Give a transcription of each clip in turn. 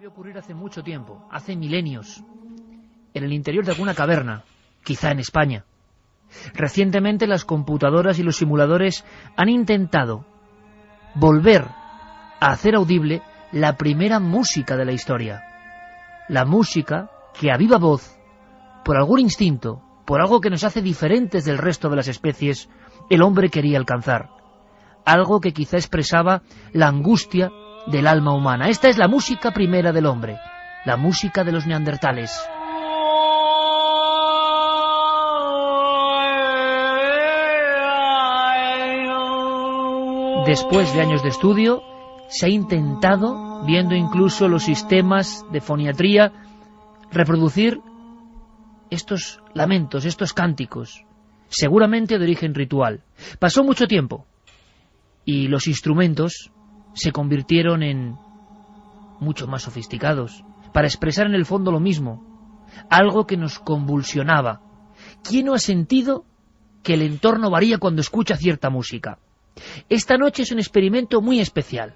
debió ocurrir hace mucho tiempo, hace milenios, en el interior de alguna caverna, quizá en España. Recientemente las computadoras y los simuladores han intentado volver a hacer audible la primera música de la historia. La música que a viva voz, por algún instinto, por algo que nos hace diferentes del resto de las especies, el hombre quería alcanzar. Algo que quizá expresaba la angustia del alma humana. Esta es la música primera del hombre, la música de los neandertales. Después de años de estudio, se ha intentado, viendo incluso los sistemas de foniatría, reproducir estos lamentos, estos cánticos, seguramente de origen ritual. Pasó mucho tiempo y los instrumentos se convirtieron en mucho más sofisticados, para expresar en el fondo lo mismo, algo que nos convulsionaba. ¿Quién no ha sentido que el entorno varía cuando escucha cierta música? Esta noche es un experimento muy especial.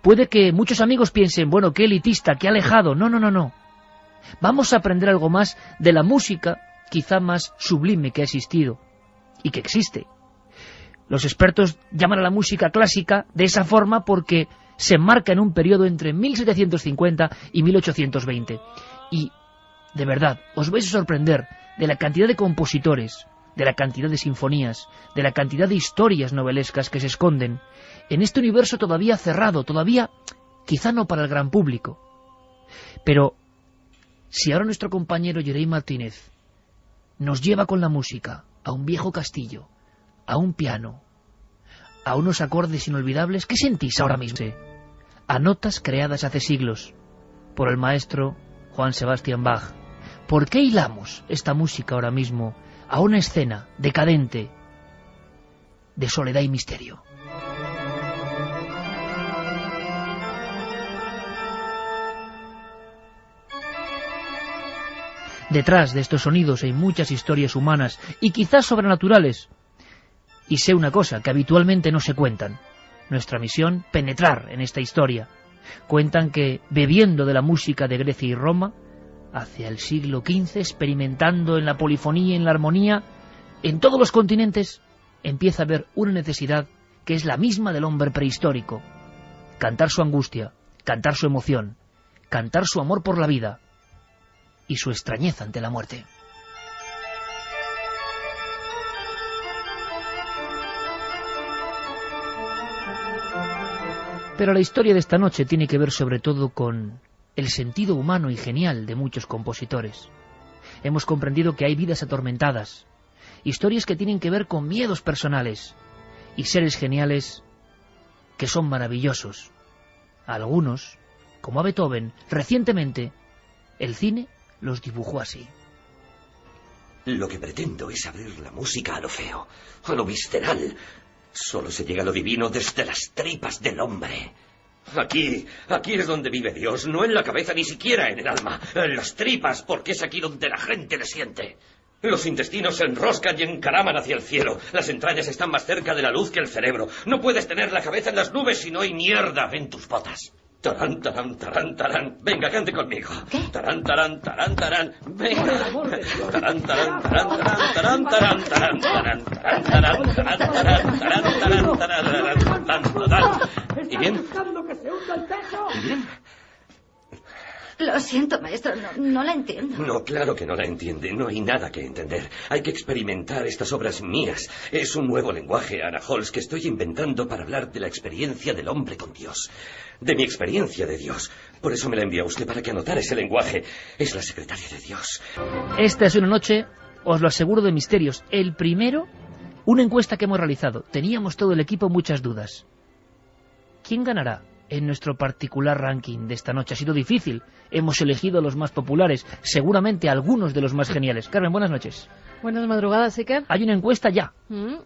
Puede que muchos amigos piensen, bueno, qué elitista, qué alejado. No, no, no, no. Vamos a aprender algo más de la música quizá más sublime que ha existido y que existe. Los expertos llaman a la música clásica de esa forma porque se enmarca en un periodo entre 1750 y 1820. Y, de verdad, os vais a sorprender de la cantidad de compositores, de la cantidad de sinfonías, de la cantidad de historias novelescas que se esconden en este universo todavía cerrado, todavía quizá no para el gran público. Pero si ahora nuestro compañero Jerey Martínez nos lleva con la música a un viejo castillo, a un piano, a unos acordes inolvidables, ¿qué sentís ahora mismo? A notas creadas hace siglos por el maestro Johann Sebastian Bach. ¿Por qué hilamos esta música ahora mismo a una escena decadente de soledad y misterio? Detrás de estos sonidos hay muchas historias humanas y quizás sobrenaturales. Y sé una cosa, que habitualmente no se cuentan. Nuestra misión, penetrar en esta historia. Cuentan que, bebiendo de la música de Grecia y Roma, hacia el siglo XV, experimentando en la polifonía y en la armonía, en todos los continentes, empieza a haber una necesidad que es la misma del hombre prehistórico. Cantar su angustia, cantar su emoción, cantar su amor por la vida y su extrañeza ante la muerte. Pero la historia de esta noche tiene que ver sobre todo con el sentido humano y genial de muchos compositores. Hemos comprendido que hay vidas atormentadas, historias que tienen que ver con miedos personales y seres geniales que son maravillosos. A algunos, como a Beethoven, recientemente, el cine los dibujó así. Lo que pretendo es abrir la música a lo feo, a lo visceral. Solo se llega a lo divino desde las tripas del hombre. Aquí es donde vive Dios, no en la cabeza, ni siquiera en el alma. En las tripas, porque es aquí donde la gente le siente. Los intestinos se enroscan y encaraman hacia el cielo. Las entrañas están más cerca de la luz que el cerebro. No puedes tener la cabeza en las nubes si no hay mierda en tus botas. Tarán, tarán, tarán, tarán. Venga, cante conmigo. ¿Qué? Tarán, tarán, tarán, tarán. Venga. Tarán, tarán, tarán, tarán, tarán, tarán, tarán, tarán, tarán, tarán, tarán, tarán, tarán, tarán, tarán. ¿Y bien? ¿Y bien? Lo siento, maestro, no la entiendo. No, claro que no la entiende. No hay nada que entender. Hay que experimentar estas obras mías. Es un nuevo lenguaje, Anna Holz, que estoy inventando para hablar de la experiencia del hombre con Dios. De mi experiencia de Dios. Por eso me la envía usted para que anotara ese lenguaje. Es la secretaria de Dios. Esta es una noche, os lo aseguro, de misterios. El primero, una encuesta que hemos realizado. Teníamos todo el equipo muchas dudas. ¿Quién ganará en nuestro particular ranking de esta noche? Ha sido difícil. Hemos elegido los más populares, seguramente algunos de los más geniales. Carmen, buenas noches. Buenas madrugadas, Iker. Hay una encuesta ya.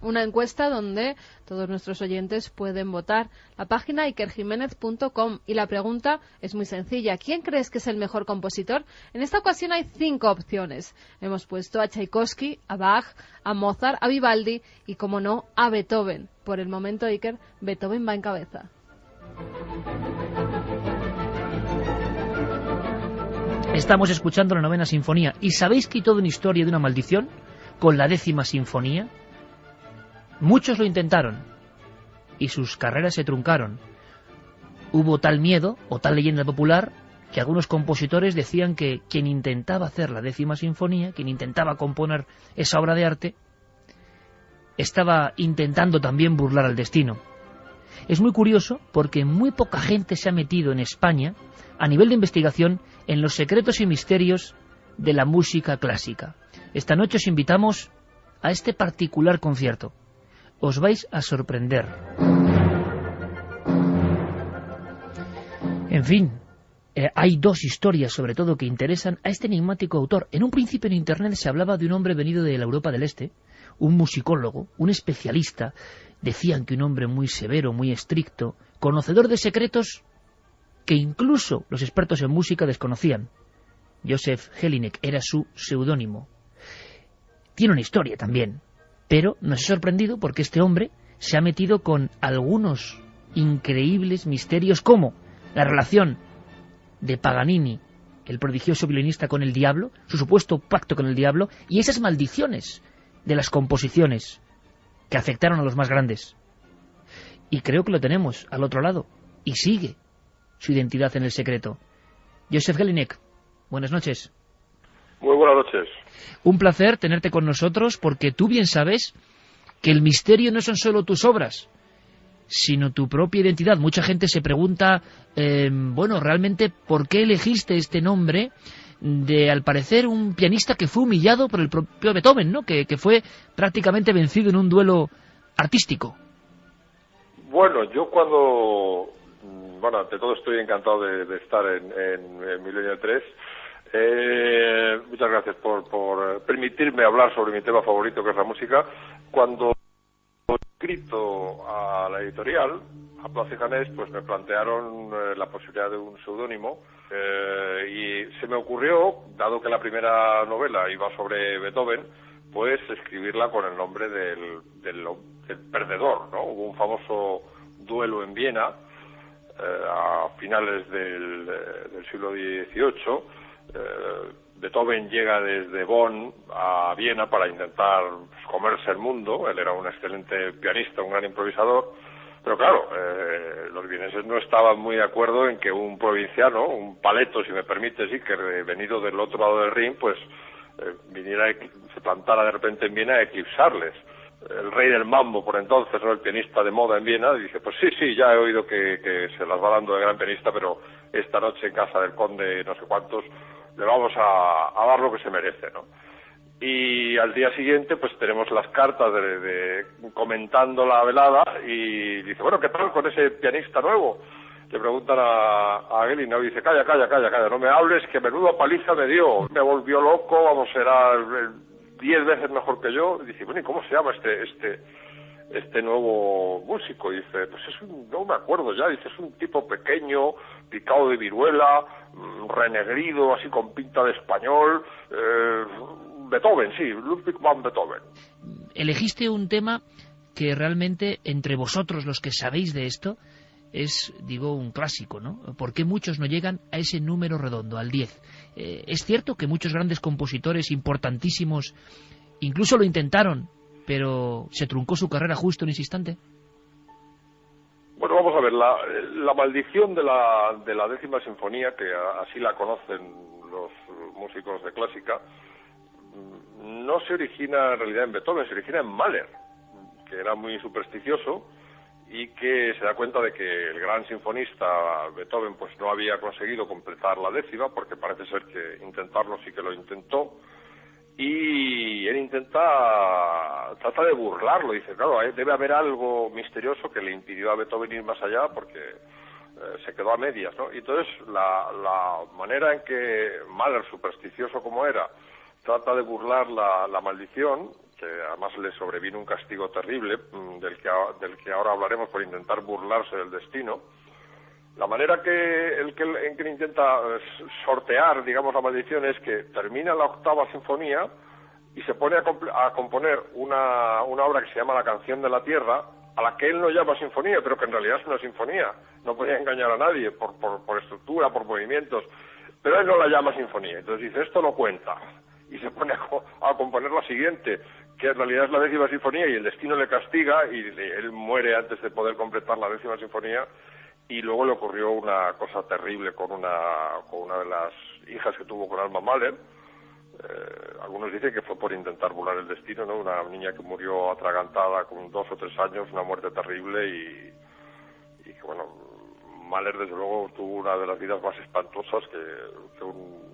Una encuesta donde todos nuestros oyentes pueden votar. La página ikerjimenez.com. Y la pregunta es muy sencilla. ¿Quién crees que es el mejor compositor? En esta ocasión hay 5 opciones. Hemos puesto a Tchaikovsky, a Bach, a Mozart, a Vivaldi y, como no, a Beethoven. Por el momento, Iker, Beethoven va en cabeza. Estamos escuchando la 9ª sinfonía. ¿Y sabéis que hay toda una historia de una maldición con la 10ª sinfonía? Muchos lo intentaron y sus carreras se truncaron. Hubo tal miedo o tal leyenda popular que algunos compositores decían que quien intentaba hacer la 10ª sinfonía, quien intentaba componer esa obra de arte, estaba intentando también burlar al destino. Es muy curioso porque muy poca gente se ha metido en España, a nivel de investigación, en los secretos y misterios de la música clásica. Esta noche os invitamos a este particular concierto. Os vais a sorprender. En fin, hay dos historias sobre todo que interesan a este enigmático autor. En un principio en Internet se hablaba de un hombre venido de la Europa del Este, un musicólogo, un especialista. Decían que un hombre muy severo, muy estricto, conocedor de secretos que incluso los expertos en música desconocían. Joseph Jelinek era su seudónimo. Tiene una historia también, pero nos ha sorprendido porque este hombre se ha metido con algunos increíbles misterios, como la relación de Paganini, el prodigioso violinista, con el diablo, su supuesto pacto con el diablo, y esas maldiciones de las composiciones que afectaron a los más grandes. Y creo que lo tenemos al otro lado, y sigue su identidad en el secreto. Joseph Jelinek, buenas noches. Muy buenas noches. Un placer tenerte con nosotros, porque tú bien sabes que el misterio no son solo tus obras, sino tu propia identidad. Mucha gente se pregunta, realmente, ¿por qué elegiste este nombre de, al parecer, un pianista que fue humillado por el propio Beethoven, ¿no? Que fue prácticamente vencido en un duelo artístico? Bueno, yo ante todo estoy encantado de estar en Milenio 3. Muchas gracias por permitirme hablar sobre mi tema favorito, que es la música. Cuando he escrito a la editorial, a Place Janés, pues me plantearon la posibilidad de un seudónimo, y se me ocurrió, dado que la primera novela iba sobre Beethoven, pues escribirla con el nombre del perdedor, ¿no? Hubo un famoso duelo en Viena a finales del siglo XVIII. Beethoven llega desde Bonn a Viena para intentar comerse el mundo. Él era un excelente pianista, un gran improvisador, pero claro, los vieneses no estaban muy de acuerdo en que un provinciano, un paleto, si me permite, sí, que venido del otro lado del Rin, pues viniera, se plantara de repente en Viena a eclipsarles. El rey del mambo por entonces, ¿no?, el pianista de moda en Viena, dice, pues sí, ya he oído que se las va dando de gran pianista, pero esta noche en casa del conde no sé cuántos le vamos a dar lo que se merece, ¿no? Y al día siguiente pues tenemos las cartas de comentando la velada, y dice, bueno, ¿qué tal con ese pianista nuevo? Le preguntan a Gelin, ¿no? Y dice, calla, no me hables, que menudo paliza me dio, me volvió loco, vamos, era 10 veces mejor que yo. Y dice, bueno, ¿y cómo se llama este nuevo músico? Y dice, pues no me acuerdo ya, dice, es un tipo pequeño, picado de viruela, renegrido, así con pinta de español, Beethoven, sí, Ludwig van Beethoven. Elegiste un tema que realmente, entre vosotros los que sabéis de esto, es, digo, un clásico, ¿no? ¿Por qué muchos no llegan a ese número redondo, al 10? Es cierto que muchos grandes compositores importantísimos incluso lo intentaron, pero se truncó su carrera justo en ese instante. Bueno, vamos a ver, la maldición de la 10ª sinfonía, que así la conocen los músicos de clásica, no se origina en realidad en Beethoven, se origina en Mahler, que era muy supersticioso y que se da cuenta de que el gran sinfonista Beethoven pues no había conseguido completar la 10ª, porque parece ser que intentarlo sí que lo intentó, y él trata de burlarlo, dice, claro, debe haber algo misterioso que le impidió a Beethoven ir más allá, porque se quedó a medias, ¿no? Y entonces la manera en que Mahler, supersticioso como era, trata de burlar la maldición, que además le sobrevino un castigo terrible, del que ahora hablaremos, por intentar burlarse del destino. La manera en que intenta sortear, digamos, la maldición es que termina la 8ª sinfonía y se pone a componer una obra que se llama La canción de la tierra, a la que él no llama sinfonía, pero que en realidad es una sinfonía. No podía engañar a nadie por estructura, por movimientos. pero él no la llama sinfonía. Entonces dice, esto no cuenta. Y se pone a componer la siguiente, que en realidad es la 10ª sinfonía, y el destino le castiga, y él muere antes de poder completar la 10ª sinfonía, y luego le ocurrió una cosa terrible con una de las hijas que tuvo con Alma Mahler. Algunos dicen que fue por intentar burlar el destino, ¿no? Una niña que murió atragantada con 2 o 3 años, una muerte terrible, y que, bueno, Mahler desde luego tuvo una de las vidas más espantosas que un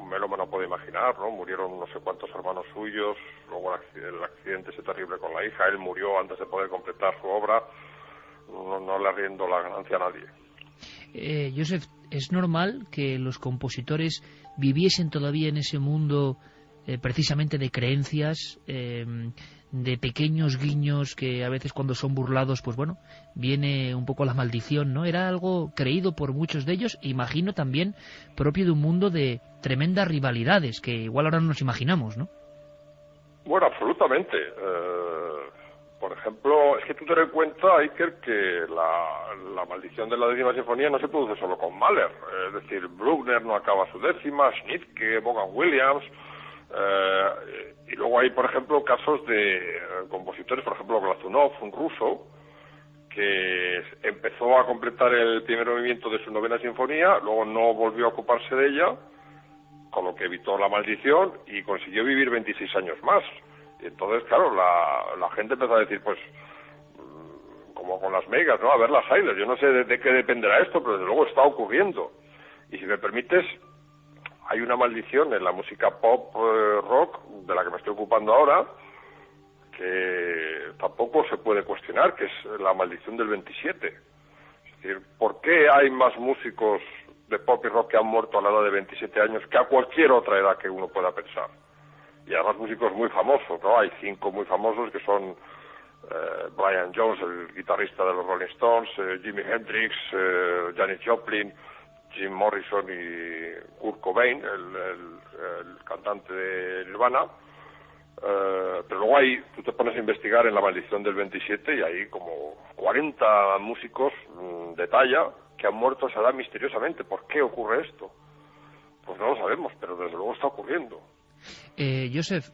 melómano puede imaginar, ¿no? Murieron no sé cuántos hermanos suyos, luego el accidente ese terrible con la hija, él murió antes de poder completar su obra, no le rindo la ganancia a nadie. Joseph, ¿es normal que los compositores viviesen todavía en ese mundo precisamente de creencias, de pequeños guiños que a veces cuando son burlados, pues bueno, viene un poco la maldición, ¿no? Era algo creído por muchos de ellos, imagino también propio de un mundo de tremendas rivalidades, que igual ahora no nos imaginamos, ¿no? Bueno, absolutamente. Por ejemplo, es que tú te das cuenta, Iker, que la maldición de la 10ª sinfonía no se produce solo con Mahler. Es decir, Bruckner no acaba su 10ª, Schnittke, Vaughan Williams. Y luego hay, por ejemplo, casos de compositores, por ejemplo, Glazunov, un ruso, que empezó a completar el primer movimiento de su 9ª sinfonía, luego no volvió a ocuparse de ella, con lo que evitó la maldición y consiguió vivir 26 años más. Y entonces, claro, la gente empezó a decir, pues, como con las megas, ¿no? A ver las Haydn. Yo no sé de qué dependerá esto, pero desde luego está ocurriendo. Y si me permites, hay una maldición en la música pop rock, de la que me estoy ocupando ahora, que tampoco se puede cuestionar, que es la maldición del 27. Es decir, ¿por qué hay más músicos de pop y rock que han muerto a la edad de 27 años que a cualquier otra edad que uno pueda pensar? Y además músicos muy famosos, ¿no? Hay 5 muy famosos que son Brian Jones, el guitarrista de los Rolling Stones, Jimi Hendrix, Janis Joplin, Jim Morrison y Kurt Cobain, el cantante de Nirvana. Pero luego tú te pones a investigar en la maldición del 27 y hay como 40 músicos de talla que han muerto a esa edad misteriosamente. ¿Por qué ocurre esto? Pues no lo sabemos, pero desde luego está ocurriendo. Joseph,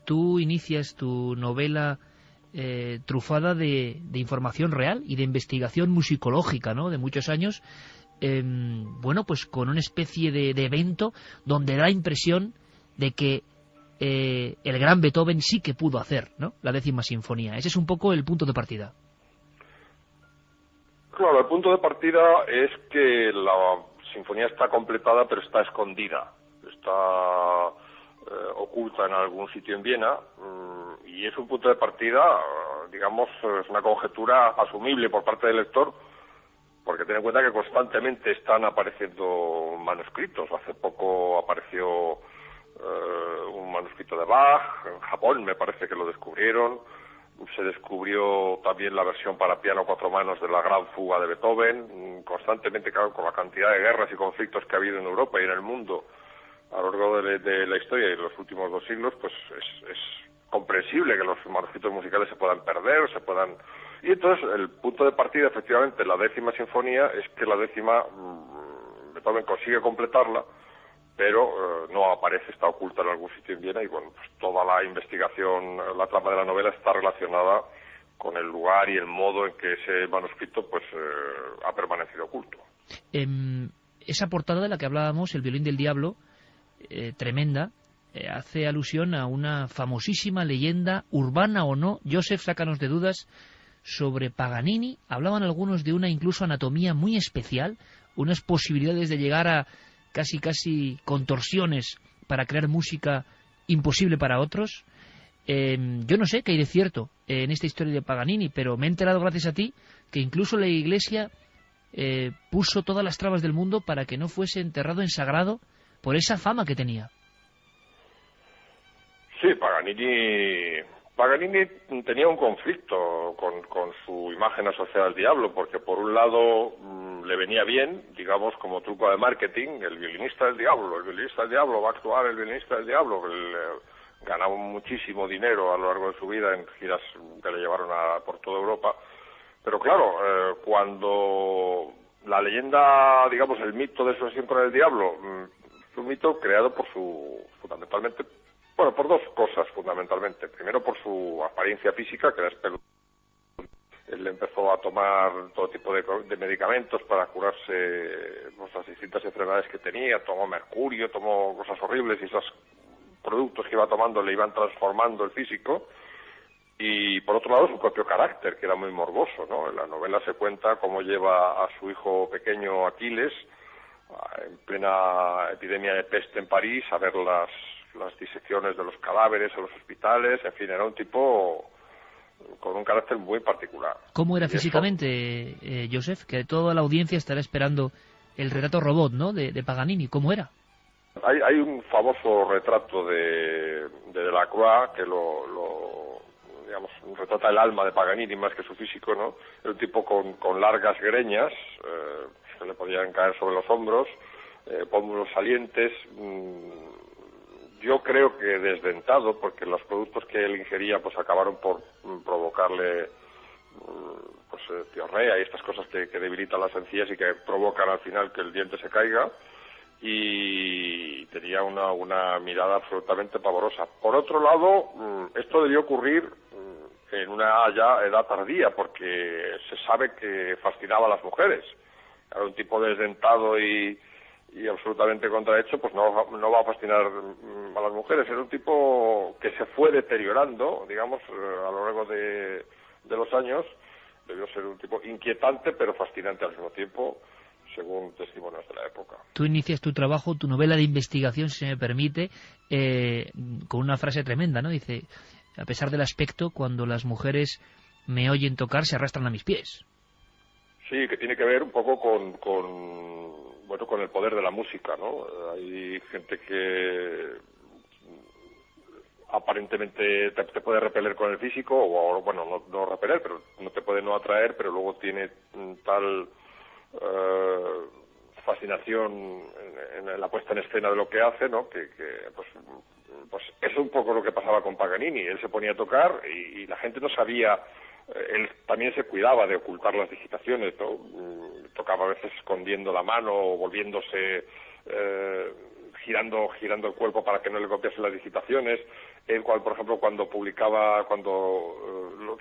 tú inicias tu novela trufada de información real y de investigación musicológica, ¿no?, de muchos años, bueno, pues con una especie de evento donde da la impresión de que el gran Beethoven sí que pudo hacer, ¿no?, la 10ª sinfonía. Ese es un poco el punto de partida. Claro, el punto de partida es que la sinfonía está completada pero está escondida, está oculta en algún sitio en Viena, y es un punto de partida, digamos, es una conjetura asumible por parte del lector, porque ten en cuenta que constantemente están apareciendo manuscritos. Hace poco apareció un manuscrito de Bach, en Japón me parece que lo descubrieron, se descubrió también la versión para piano a 4 manos de la Gran Fuga de Beethoven. Constantemente, claro, con la cantidad de guerras y conflictos que ha habido en Europa y en el mundo a lo largo de la historia y de los últimos 2 siglos, pues es comprensible que los manuscritos musicales se puedan perder, Y entonces el punto de partida, efectivamente, la 10ª sinfonía, es que la 10ª, Beethoven consigue completarla, pero no aparece, está oculta en algún sitio en Viena, y bueno, pues toda la investigación, la trama de la novela está relacionada con el lugar y el modo en que ese manuscrito pues ha permanecido oculto. Esa portada de la que hablábamos, El violín del diablo, tremenda, hace alusión a una famosísima leyenda, urbana o no, Joseph, sácanos de dudas, sobre Paganini. Hablaban algunos de una incluso anatomía muy especial, unas posibilidades de llegar a casi contorsiones para crear música imposible para otros. Yo no sé qué hay de cierto en esta historia de Paganini, pero me he enterado gracias a ti que incluso la Iglesia puso todas las trabas del mundo para que no fuese enterrado en sagrado por esa fama que tenía. Sí, Paganini tenía un conflicto con su imagen asociada al diablo, porque por un lado le venía bien, digamos, como truco de marketing, el violinista del diablo va a actuar, el violinista del diablo. Ganaba muchísimo dinero a lo largo de su vida en giras que le llevaron por toda Europa. Pero claro, cuando la leyenda, digamos, el mito de su asociación con el diablo, es un mito creado por fundamentalmente, bueno, por dos cosas fundamentalmente. Primero, por su apariencia física, que era espeluznante. Él empezó a tomar todo tipo de medicamentos para curarse pues, las distintas enfermedades que tenía. Tomó mercurio, tomó cosas horribles, y esos productos que iba tomando le iban transformando el físico. Y por otro lado, su propio carácter, que era muy morboso, ¿no? En la novela se cuenta cómo lleva a su hijo pequeño Aquiles, en plena epidemia de peste en París, a ver las disecciones de los cadáveres en los hospitales. En fin, era un tipo con un carácter muy particular. ¿Cómo era físicamente, Joseph? Que toda la audiencia estará esperando el retrato robot, ¿no?, de Paganini. ¿Cómo era? Hay un famoso retrato de Delacroix que digamos, retrata el alma de Paganini más que su físico, ¿no? Era un tipo con largas greñas que le podían caer sobre los hombros, pómulos salientes. Yo creo que desdentado, porque los productos que él ingería pues acabaron por provocarle pues diarrea y estas cosas que debilitan las encías y que provocan al final que el diente se caiga, y tenía una mirada absolutamente pavorosa. Por otro lado, esto debió ocurrir en una ya edad tardía, porque se sabe que fascinaba a las mujeres. Era un tipo desdentado y absolutamente contrahecho, pues no va a fascinar a las mujeres. Era un tipo que se fue deteriorando, digamos, a lo largo de los años. Debió ser un tipo inquietante, pero fascinante al mismo tiempo, según testimonios de la época. Tú inicias tu trabajo, tu novela de investigación, si se me permite, con una frase tremenda, ¿no? Dice: a pesar del aspecto, cuando las mujeres me oyen tocar, se arrastran a mis pies. Sí, que tiene que ver un poco con el poder de la música, ¿no? Hay gente que aparentemente te puede repeler con el físico, o bueno, no repeler, pero no te puede no atraer, pero luego tiene tal fascinación en la puesta en escena de lo que hace, ¿no? Que pues es un poco lo que pasaba con Paganini. Él se ponía a tocar y la gente no sabía. Él también se cuidaba de ocultar las digitaciones, ¿no? Tocaba a veces escondiendo la mano o volviéndose, girando el cuerpo para que no le copiasen las digitaciones. Él, por ejemplo, cuando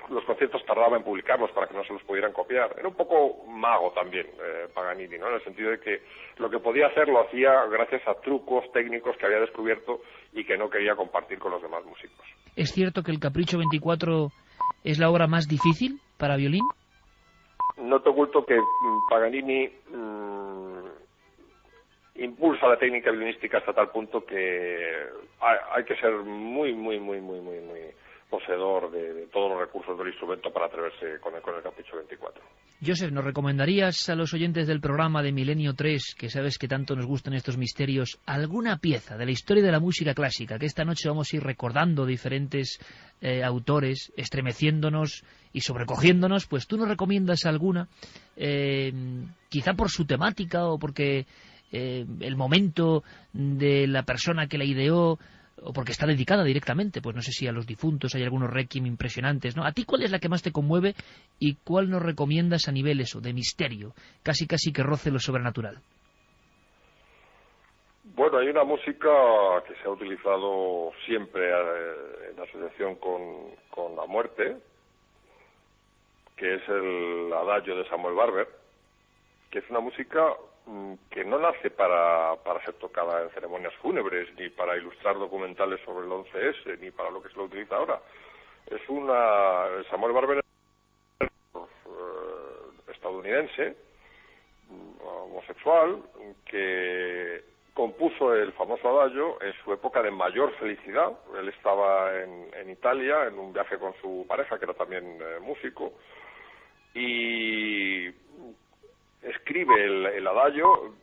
los conciertos tardaba en publicarlos para que no se los pudieran copiar. Era un poco mago también, Paganini, ¿no? En el sentido de que lo que podía hacer lo hacía gracias a trucos técnicos que había descubierto y que no quería compartir con los demás músicos. ¿Es cierto que el Capricho 24 es la obra más difícil para violín? No te oculto que Paganini impulsa la técnica violinística hasta tal punto que hay que ser muy poseedor de todos los recursos del instrumento para atreverse con el Capricho 24. Joseph, ¿nos recomendarías a los oyentes del programa de Milenio 3, que sabes que tanto nos gustan estos misterios, alguna pieza de la historia de la música clásica, que esta noche vamos a ir recordando diferentes autores, estremeciéndonos y sobrecogiéndonos? Pues tú nos recomiendas alguna, quizá por su temática o porque el momento de la persona que la ideó, o porque está dedicada directamente, pues no sé si a los difuntos, hay algunos requiem impresionantes, ¿no? ¿A ti cuál es la que más te conmueve y cuál nos recomiendas a nivel eso, de misterio, casi que roce lo sobrenatural? Bueno, hay una música que se ha utilizado siempre en asociación con la muerte, que es el adagio de Samuel Barber, que es una música que no nace para ser tocada en ceremonias fúnebres, ni para ilustrar documentales sobre el 11S, ni para lo que se lo utiliza ahora. Es Samuel Barber, estadounidense, homosexual, que compuso el famoso adagio en su época de mayor felicidad. Él estaba en Italia, en un viaje con su pareja, que era también músico, y escribe el adagio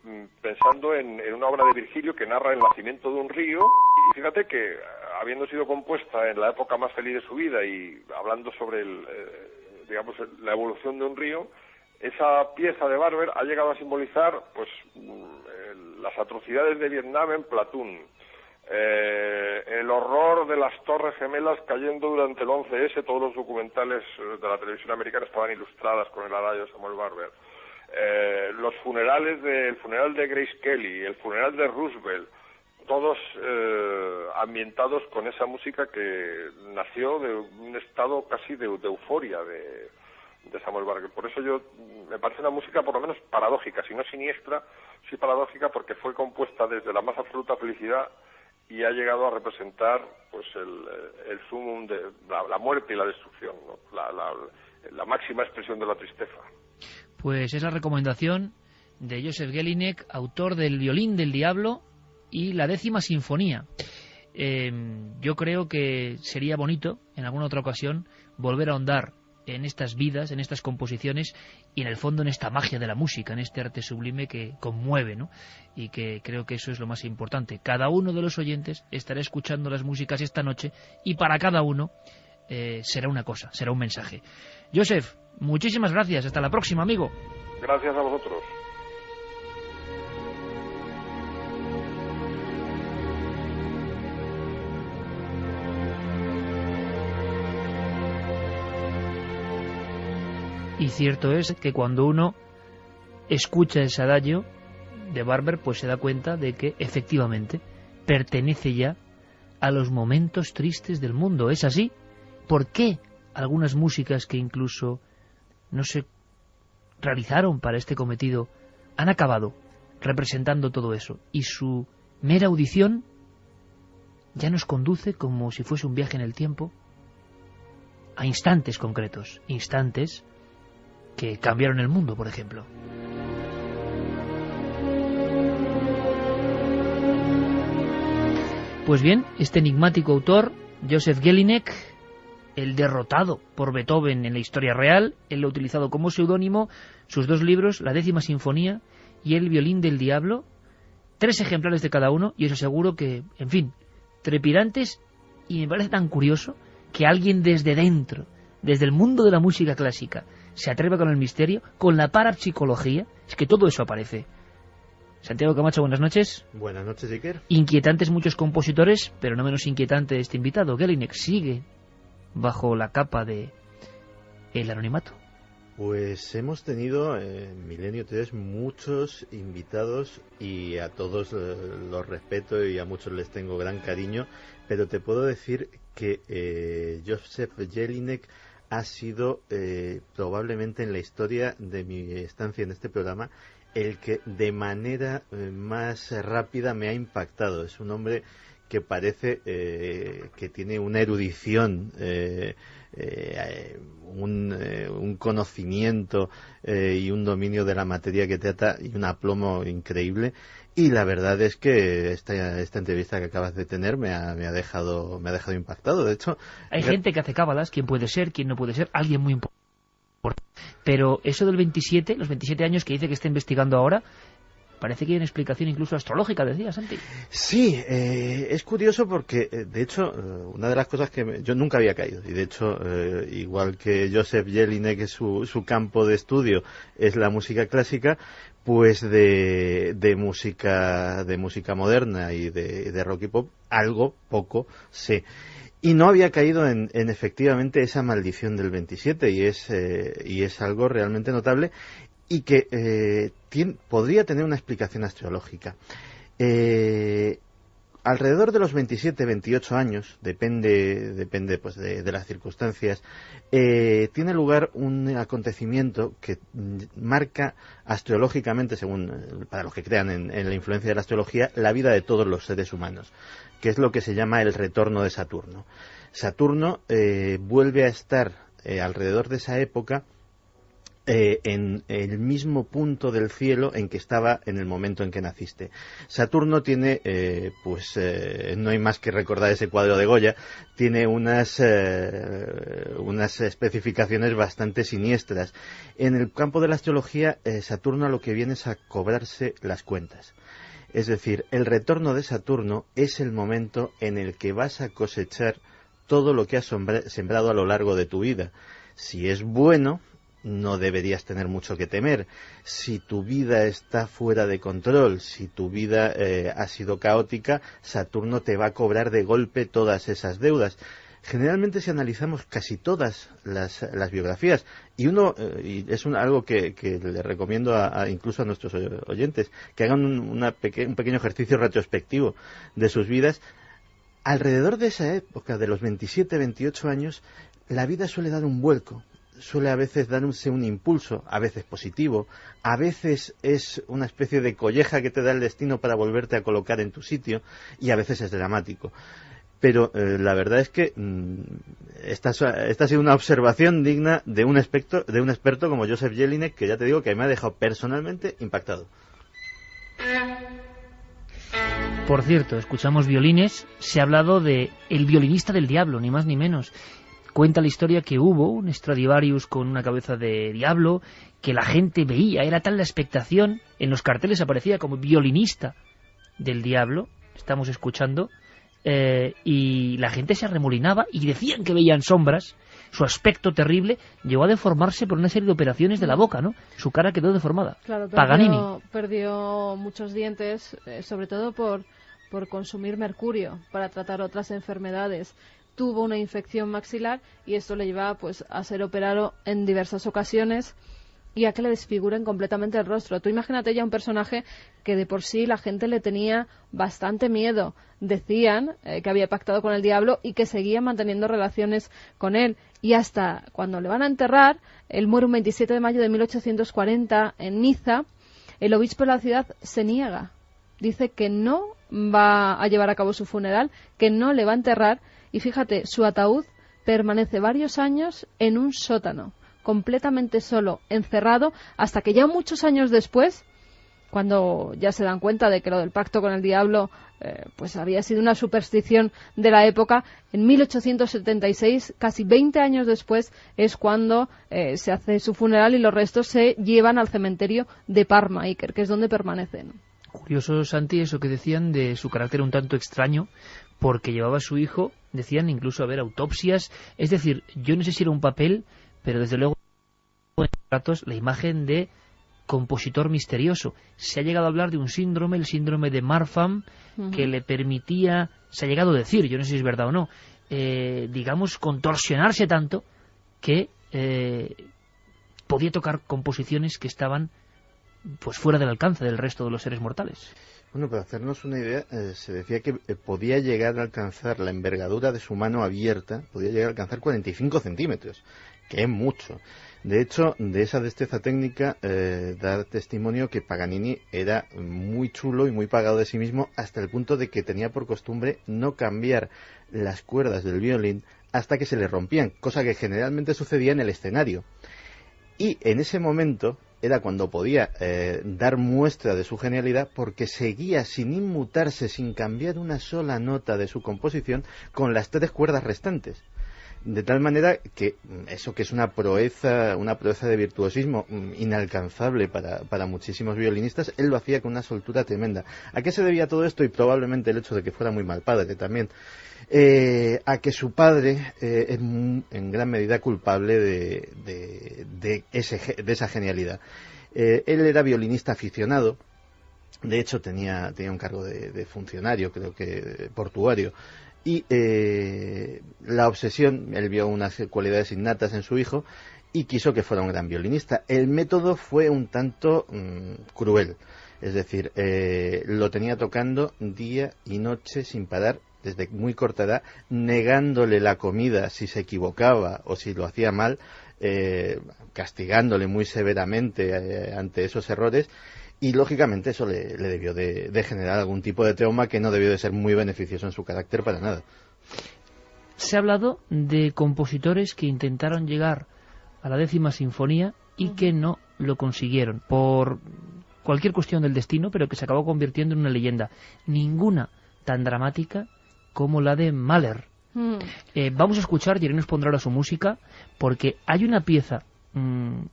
pensando en una obra de Virgilio que narra el nacimiento de un río, y fíjate que, habiendo sido compuesta en la época más feliz de su vida y hablando sobre la evolución de un río, esa pieza de Barber ha llegado a simbolizar pues las atrocidades de Vietnam en Platoon, el horror de las Torres Gemelas cayendo durante el 11S. Todos los documentales de la televisión americana estaban ilustradas con el adagio de Samuel Barber. el funeral de Grace Kelly, el funeral de Roosevelt, todos ambientados con esa música que nació de un estado casi de euforia de Samuel Barker. Por eso me parece una música por lo menos paradójica, si no siniestra, sí paradójica, porque fue compuesta desde la más absoluta felicidad y ha llegado a representar pues el sumum de la muerte y la destrucción, ¿no? La máxima expresión de la tristeza. Pues es la recomendación de Joseph Jelinek, autor del Violín del Diablo y la 10ª Sinfonía. Yo creo que sería bonito, en alguna otra ocasión, volver a ahondar en estas vidas, en estas composiciones y en el fondo en esta magia de la música, en este arte sublime que conmueve, ¿no? Y que creo que eso es lo más importante. Cada uno de los oyentes estará escuchando las músicas esta noche y para cada uno será una cosa, será un mensaje. Joseph, muchísimas gracias. Hasta la próxima, amigo. Gracias a vosotros. Y cierto es que cuando uno escucha ese adagio de Barber, pues se da cuenta de que efectivamente pertenece ya a los momentos tristes del mundo. ¿Es así? ¿Por qué algunas músicas que incluso no se realizaron para este cometido han acabado representando todo eso? Y su mera audición ya nos conduce, como si fuese un viaje en el tiempo, a instantes concretos, instantes que cambiaron el mundo, por ejemplo. Pues bien, este enigmático autor, Joseph Jelinek, el derrotado por Beethoven en la historia real, él lo ha utilizado como seudónimo, sus 2 libros, la 10ª Sinfonía y el Violín del Diablo, 3 ejemplares de cada uno, y os aseguro que, en fin, trepidantes, y me parece tan curioso que alguien desde dentro, desde el mundo de la música clásica, se atreva con el misterio, con la parapsicología, es que todo eso aparece. Santiago Camacho, buenas noches. Buenas noches, Iker. Inquietantes muchos compositores, pero no menos inquietante este invitado. Jelinek sigue bajo la capa de el anonimato. Pues hemos tenido en Milenio 3 muchos invitados y a todos los respeto y a muchos les tengo gran cariño, pero te puedo decir que Joseph Jelinek ha sido probablemente en la historia de mi estancia en este programa el que de manera más rápida me ha impactado. Es un hombre que parece que tiene una erudición, un conocimiento y un dominio de la materia que trata y un aplomo increíble. Y la verdad es que esta entrevista que acabas de tener me ha dejado impactado. De hecho, hay gente que hace cábalas, quién puede ser, quién no puede ser, alguien muy importante. Pero eso del 27, los 27 años que dice que está investigando ahora, parece que hay una explicación incluso astrológica, decía Santi. Sí, es curioso porque, de hecho, una de las cosas que yo nunca había caído, y de hecho, igual que Joseph Jelinek, que su campo de estudio es la música clásica, pues de música moderna y de rock y pop, algo poco sé. Y no había caído en efectivamente esa maldición del 27, y es algo realmente notable y que podría tener una explicación astrológica. Alrededor de los 27, 28 años, depende pues de las circunstancias, tiene lugar un acontecimiento que marca astrológicamente, para los que crean en la influencia de la astrología, la vida de todos los seres humanos, que es lo que se llama el retorno de Saturno. Saturno vuelve a estar alrededor de esa época en el mismo punto del cielo en que estaba en el momento en que naciste. Saturno tiene, no hay más que recordar ese cuadro de Goya, tiene unas especificaciones bastante siniestras. En el campo de la astrología, Saturno a lo que viene es a cobrarse las cuentas. Es decir, el retorno de Saturno es el momento en el que vas a cosechar todo lo que has sembrado a lo largo de tu vida. Si es bueno, no deberías tener mucho que temer. Si tu vida está fuera de control, si tu vida ha sido caótica, Saturno te va a cobrar de golpe todas esas deudas. Generalmente, si analizamos casi todas las biografías, y es algo que le recomiendo incluso a nuestros oyentes, que hagan un pequeño ejercicio retrospectivo de sus vidas, alrededor de esa época, de los 27, 28 años, la vida suele dar un vuelco. Suele a veces darse un impulso, a veces positivo, a veces es una especie de colleja que te da el destino para volverte a colocar en tu sitio, y a veces es dramático. Pero la verdad es que esta ha sido una observación digna de un experto como Joseph Jelinek, que ya te digo que me ha dejado personalmente impactado. Por cierto, escuchamos violines, se ha hablado de El violinista del diablo, ni más ni menos. Cuenta la historia que hubo un Stradivarius con una cabeza de diablo, que la gente veía, era tal la expectación, en los carteles aparecía como violinista del diablo, estamos escuchando, y la gente se arremolinaba y decían que veían sombras. Su aspecto terrible llegó a deformarse por una serie de operaciones de la boca, ¿no? Su cara quedó deformada. Claro, Paganini perdió muchos dientes, sobre todo por consumir mercurio para tratar otras enfermedades. Tuvo una infección maxilar y esto le lleva pues a ser operado en diversas ocasiones y a que le desfiguren completamente el rostro. Tú imagínate ya un personaje que de por sí la gente le tenía bastante miedo. Decían que había pactado con el diablo y que seguía manteniendo relaciones con él. Y hasta cuando le van a enterrar, él muere un 27 de mayo de 1840 en Niza, el obispo de la ciudad se niega. Dice que no va a llevar a cabo su funeral, que no le va a enterrar. Y fíjate, su ataúd permanece varios años en un sótano, completamente solo, encerrado, hasta que ya muchos años después, cuando ya se dan cuenta de que lo del pacto con el diablo pues había sido una superstición de la época, en 1876, casi 20 años después, es cuando se hace su funeral y los restos se llevan al cementerio de Parma, Iker, que es donde permanecen. Curioso, Santi, eso que decían de su carácter un tanto extraño, porque llevaba a su hijo, decían incluso a ver autopsias, es decir, yo no sé si era un papel, pero desde luego en ratos la imagen de compositor misterioso. Se ha llegado a hablar de un síndrome, el síndrome de Marfan, que le permitía, se ha llegado a decir, yo no sé si es verdad o no, digamos, contorsionarse tanto que podía tocar composiciones que estaban pues fuera del alcance del resto de los seres mortales. Bueno, para hacernos una idea, se decía que podía llegar a alcanzar la envergadura de su mano abierta, podía llegar a alcanzar 45 centímetros, que es mucho. De hecho, de esa destreza técnica da testimonio que Paganini era muy chulo y muy pagado de sí mismo, hasta el punto de que tenía por costumbre no cambiar las cuerdas del violín hasta que se le rompían, cosa que generalmente sucedía en el escenario. Y en ese momento era cuando podía dar muestra de su genialidad, porque seguía sin inmutarse, sin cambiar una sola nota de su composición, con las 3 cuerdas restantes. De tal manera que eso, que es una proeza de virtuosismo inalcanzable para muchísimos violinistas, él lo hacía con una soltura tremenda. ¿A qué se debía todo esto? Y probablemente el hecho de que fuera muy mal padre también. A que su padre es en gran medida culpable de esa genialidad. Él era violinista aficionado. De hecho tenía un cargo de funcionario, creo que portuario. Y la obsesión, él vio unas cualidades innatas en su hijo y quiso que fuera un gran violinista. El método fue un tanto cruel, es decir, lo tenía tocando día y noche sin parar, desde muy corta edad, negándole la comida si se equivocaba o si lo hacía mal, castigándole muy severamente ante esos errores. Y lógicamente eso le debió de generar algún tipo de trauma que no debió de ser muy beneficioso en su carácter para nada. Se ha hablado de compositores que intentaron llegar a la 10ª sinfonía y que no lo consiguieron por cualquier cuestión del destino, pero que se acabó convirtiendo en una leyenda. Ninguna tan dramática como la de Mahler. Vamos a escuchar, y Irene nos pondrá ahora su música, porque hay una pieza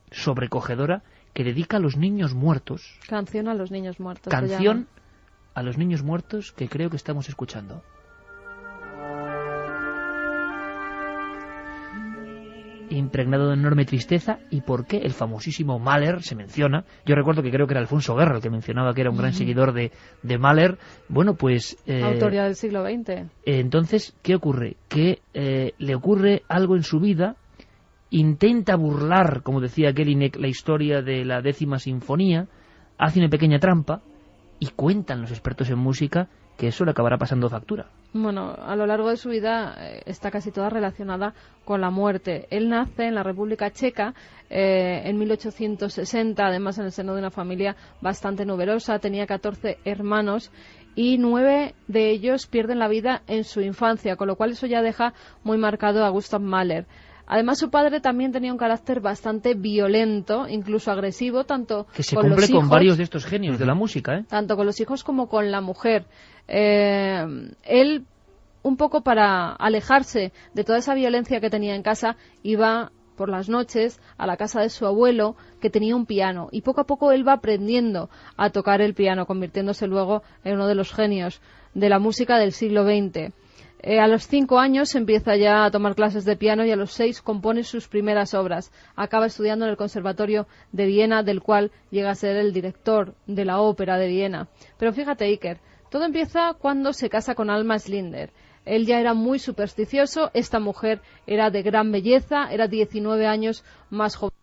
sobrecogedora que dedica a los niños muertos. Canción a los niños muertos. Canción a los niños muertos, que creo que estamos escuchando. impregnado de enorme tristeza. ¿Y por qué? El famosísimo Mahler se menciona. Yo recuerdo que creo que era Alfonso Guerra el que mencionaba que era un gran seguidor de Mahler. Bueno, pues... autoría del siglo XX. Entonces, ¿qué ocurre? Que le ocurre algo en su vida, intenta burlar, como decía Jelinek, la historia de la 10ª Sinfonía, hace una pequeña trampa y cuentan los expertos en música que eso le acabará pasando factura. Bueno, a lo largo de su vida está casi toda relacionada con la muerte. Él nace en la República Checa en 1860, además en el seno de una familia bastante numerosa. Tenía 14 hermanos y 9 de ellos pierden la vida en su infancia, con lo cual eso ya deja muy marcado a Gustav Mahler. Además, su padre también tenía un carácter bastante violento, incluso agresivo, tanto que se con cumple los hijos, con varios de estos genios de la música, ¿eh? Tanto con los hijos como con la mujer. Él, un poco para alejarse de toda esa violencia que tenía en casa, iba por las noches a la casa de su abuelo, que tenía un piano, y poco a poco él va aprendiendo a tocar el piano, convirtiéndose luego en uno de los genios de la música del siglo XX. A los 5 años empieza ya a tomar clases de piano y a los 6 compone sus primeras obras. Acaba estudiando en el Conservatorio de Viena, del cual llega a ser el director de la Ópera de Viena. Pero fíjate, Iker, todo empieza cuando se casa con Alma Schindler. Él ya era muy supersticioso, esta mujer era de gran belleza, era 19 años más joven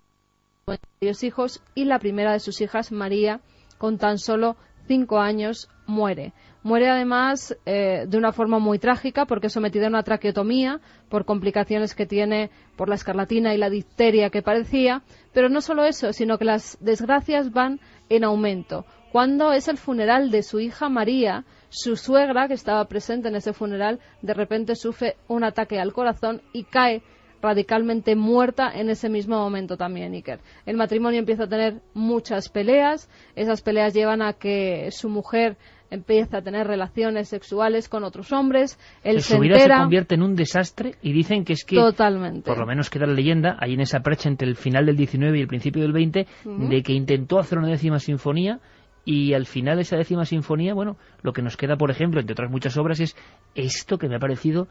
que varios hijos, y la primera de sus hijas, María, con tan solo 5 años, muere. Muere además de una forma muy trágica, porque es sometida a una traqueotomía por complicaciones que tiene por la escarlatina y la difteria que padecía. Pero no solo eso, sino que las desgracias van en aumento. Cuando es el funeral de su hija María, su suegra, que estaba presente en ese funeral, de repente sufre un ataque al corazón y cae radicalmente muerta en ese mismo momento también, Iker. El matrimonio empieza a tener muchas peleas. Esas peleas llevan a que su mujer empieza a tener relaciones sexuales con otros hombres. Él se su vida entera, se convierte en un desastre, y dicen que es que, totalmente, por lo menos queda la leyenda, ahí en esa brecha entre el final del 19 y el principio del 20, de que intentó hacer una 10ª sinfonía, y al final de esa 10ª sinfonía, bueno, lo que nos queda, por ejemplo, entre otras muchas obras, es esto que me ha parecido,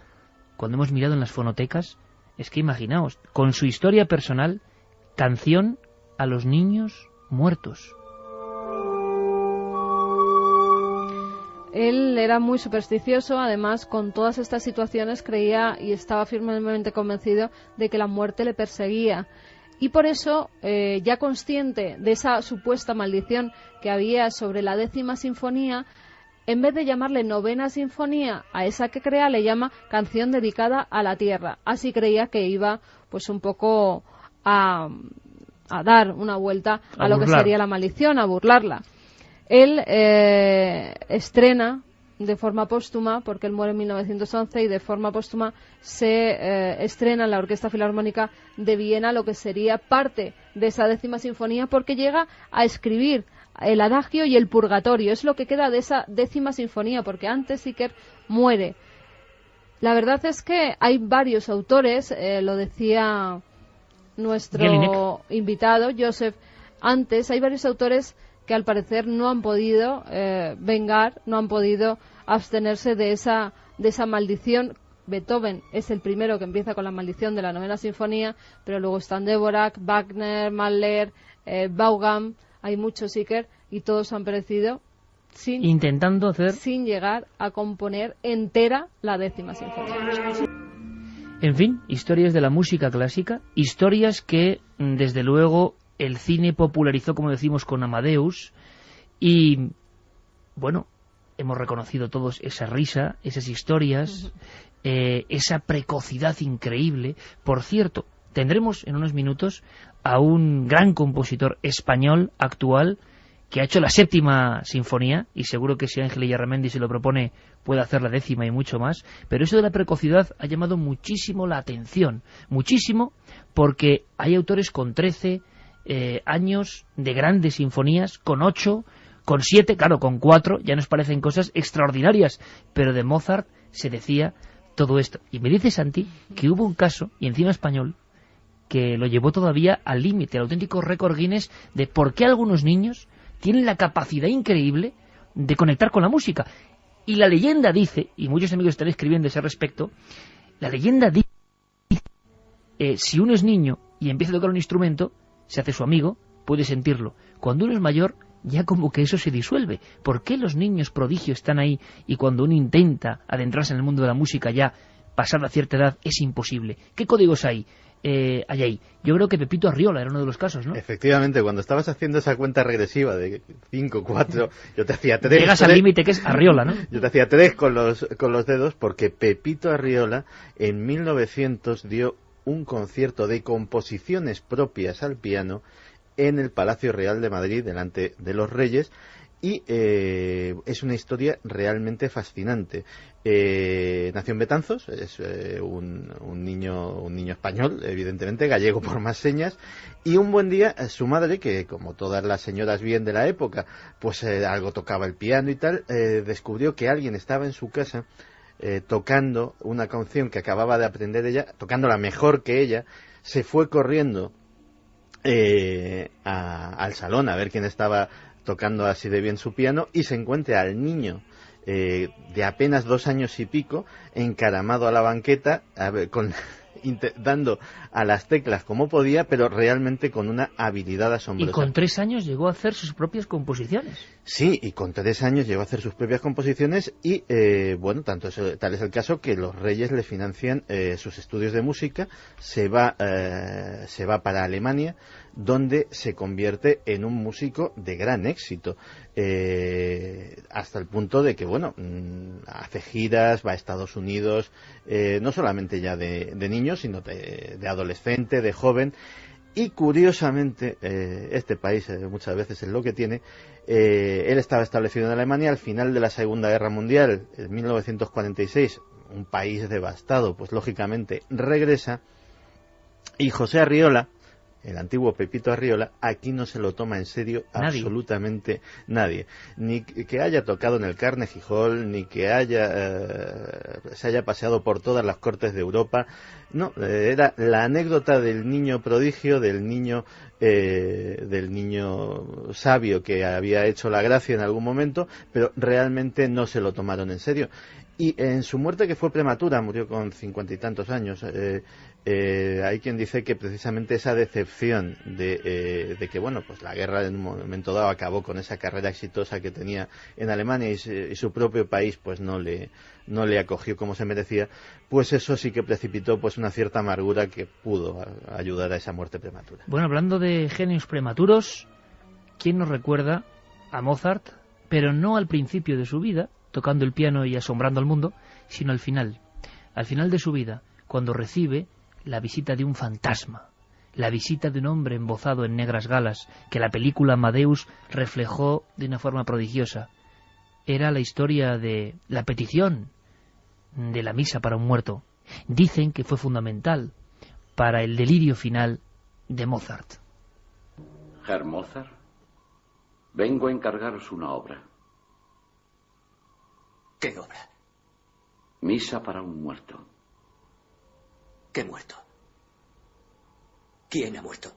cuando hemos mirado en las fonotecas, es que imaginaos, con su historia personal, Canción a los niños muertos. Él era muy supersticioso, además con todas estas situaciones creía y estaba firmemente convencido de que la muerte le perseguía. Y por eso, ya consciente de esa supuesta maldición que había sobre la 10ª sinfonía, en vez de llamarle 9ª sinfonía a esa que crea, le llama Canción dedicada a la tierra. Así creía que iba pues un poco a dar una vuelta a lo que sería la maldición, a burlarla. Él estrena de forma póstuma, porque él muere en 1911, y de forma póstuma se estrena en la Orquesta Filarmónica de Viena lo que sería parte de esa 10ª sinfonía, porque llega a escribir el adagio y el purgatorio. Es lo que queda de esa 10ª sinfonía, porque antes Iker muere. La verdad es que hay varios autores, lo decía nuestro Jelinek, invitado, Joseph, antes, hay varios autores que al parecer no han podido vengar, no han podido abstenerse de esa maldición. Beethoven es el primero que empieza con la maldición de la 9ª sinfonía, pero luego están Dvorak, Wagner, Mahler, Vaughan, hay muchos, Iker, y todos han perecido intentando hacer, sin llegar a componer entera la 10ª sinfonía. En fin, historias de la música clásica, historias que, desde luego, el cine popularizó, como decimos, con Amadeus, y, bueno, hemos reconocido todos esa risa, esas historias, esa precocidad increíble. Por cierto, tendremos en unos minutos a un gran compositor español actual que ha hecho la 7ª sinfonía, y seguro que si Ángel Illarramendi se lo propone puede hacer la 10ª y mucho más, pero eso de la precocidad ha llamado muchísimo la atención, muchísimo, porque hay autores con 13 años de grandes sinfonías, con 8, con 7, claro, con 4, ya nos parecen cosas extraordinarias, pero de Mozart se decía todo esto. Y me dice Santi que hubo un caso, y encima español, que lo llevó todavía al límite, al auténtico récord Guinness, de por qué algunos niños tienen la capacidad increíble de conectar con la música. Y la leyenda dice, y muchos amigos están escribiendo a ese respecto, la leyenda dice si uno es niño y empieza a tocar un instrumento, se hace su amigo, puede sentirlo. Cuando uno es mayor, ya como que eso se disuelve. ¿Por qué los niños prodigios están ahí y cuando uno intenta adentrarse en el mundo de la música ya, pasada cierta edad, es imposible? ¿Qué códigos hay ahí? Yo creo que Pepito Arriola era uno de los casos, ¿no? Efectivamente, cuando estabas haciendo esa cuenta regresiva de 5, 4, yo te hacía 3. Llegas al límite que es Arriola, ¿no? Yo te hacía 3 con los dedos, porque Pepito Arriola en 1900 dio un concierto de composiciones propias al piano en el Palacio Real de Madrid, delante de los Reyes, y es una historia realmente fascinante. Nació en Betanzos, es un niño español, evidentemente, gallego por más señas, y un buen día su madre, que como todas las señoras bien de la época, pues algo tocaba el piano y tal, descubrió que alguien estaba en su casa tocando una canción que acababa de aprender ella, tocándola mejor que ella. Se fue corriendo al salón a ver quién estaba tocando así de bien su piano, y se encuentra al niño de apenas 2 años y pico encaramado a la banqueta dando a las teclas como podía, pero realmente con una habilidad asombrosa. Y con 3 años llegó a hacer sus propias composiciones. Sí, y con 3 años llegó a hacer sus propias composiciones y, bueno, tal es el caso que los Reyes le financian sus estudios de música, se va para Alemania, donde se convierte en un músico de gran éxito, hasta el punto de que, bueno, hace giras, va a Estados Unidos, no solamente ya de niños, sino de adolescente, de joven. Y curiosamente, este país muchas veces es lo que tiene. Él estaba establecido en Alemania al final de la Segunda Guerra Mundial, en 1946, un país devastado, pues lógicamente regresa, y José Arriola, el antiguo Pepito Arriola, aquí no se lo toma en serio absolutamente nadie. Ni que haya tocado en el Carnegie Hall, ni que se haya paseado por todas las cortes de Europa. No, era la anécdota del niño prodigio, del niño sabio que había hecho la gracia en algún momento, pero realmente no se lo tomaron en serio. Y en su muerte, que fue prematura, murió con 50 y tantos años, hay quien dice que precisamente esa decepción de que, bueno, pues la guerra en un momento dado acabó con esa carrera exitosa que tenía en Alemania y su propio país pues no le acogió como se merecía, pues eso sí que precipitó pues una cierta amargura que pudo ayudar a esa muerte prematura. Bueno, hablando de genios prematuros, ¿quién nos recuerda a Mozart, pero no al principio de su vida, tocando el piano y asombrando al mundo, sino al final de su vida, cuando recibe la visita de un fantasma, la visita de un hombre embozado en negras galas, que la película Amadeus reflejó de una forma prodigiosa? Era la historia de la petición de la misa para un muerto. Dicen que fue fundamental para el delirio final de Mozart. Herr Mozart, vengo a encargaros una obra. ¿Qué obra? Misa para un muerto. ¿Qué muerto? ¿Quién ha muerto?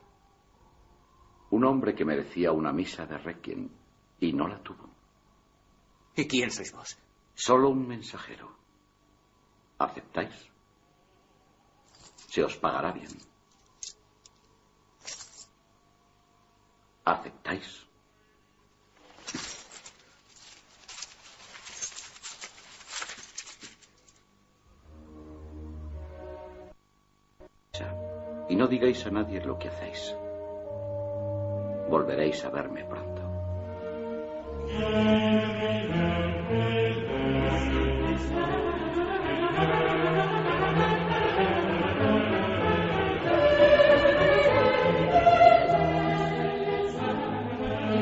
Un hombre que merecía una misa de requiem y no la tuvo. ¿Y quién sois vos? Solo un mensajero. ¿Aceptáis? Se os pagará bien. ¿Aceptáis? Y no digáis a nadie lo que hacéis. Volveréis a verme pronto.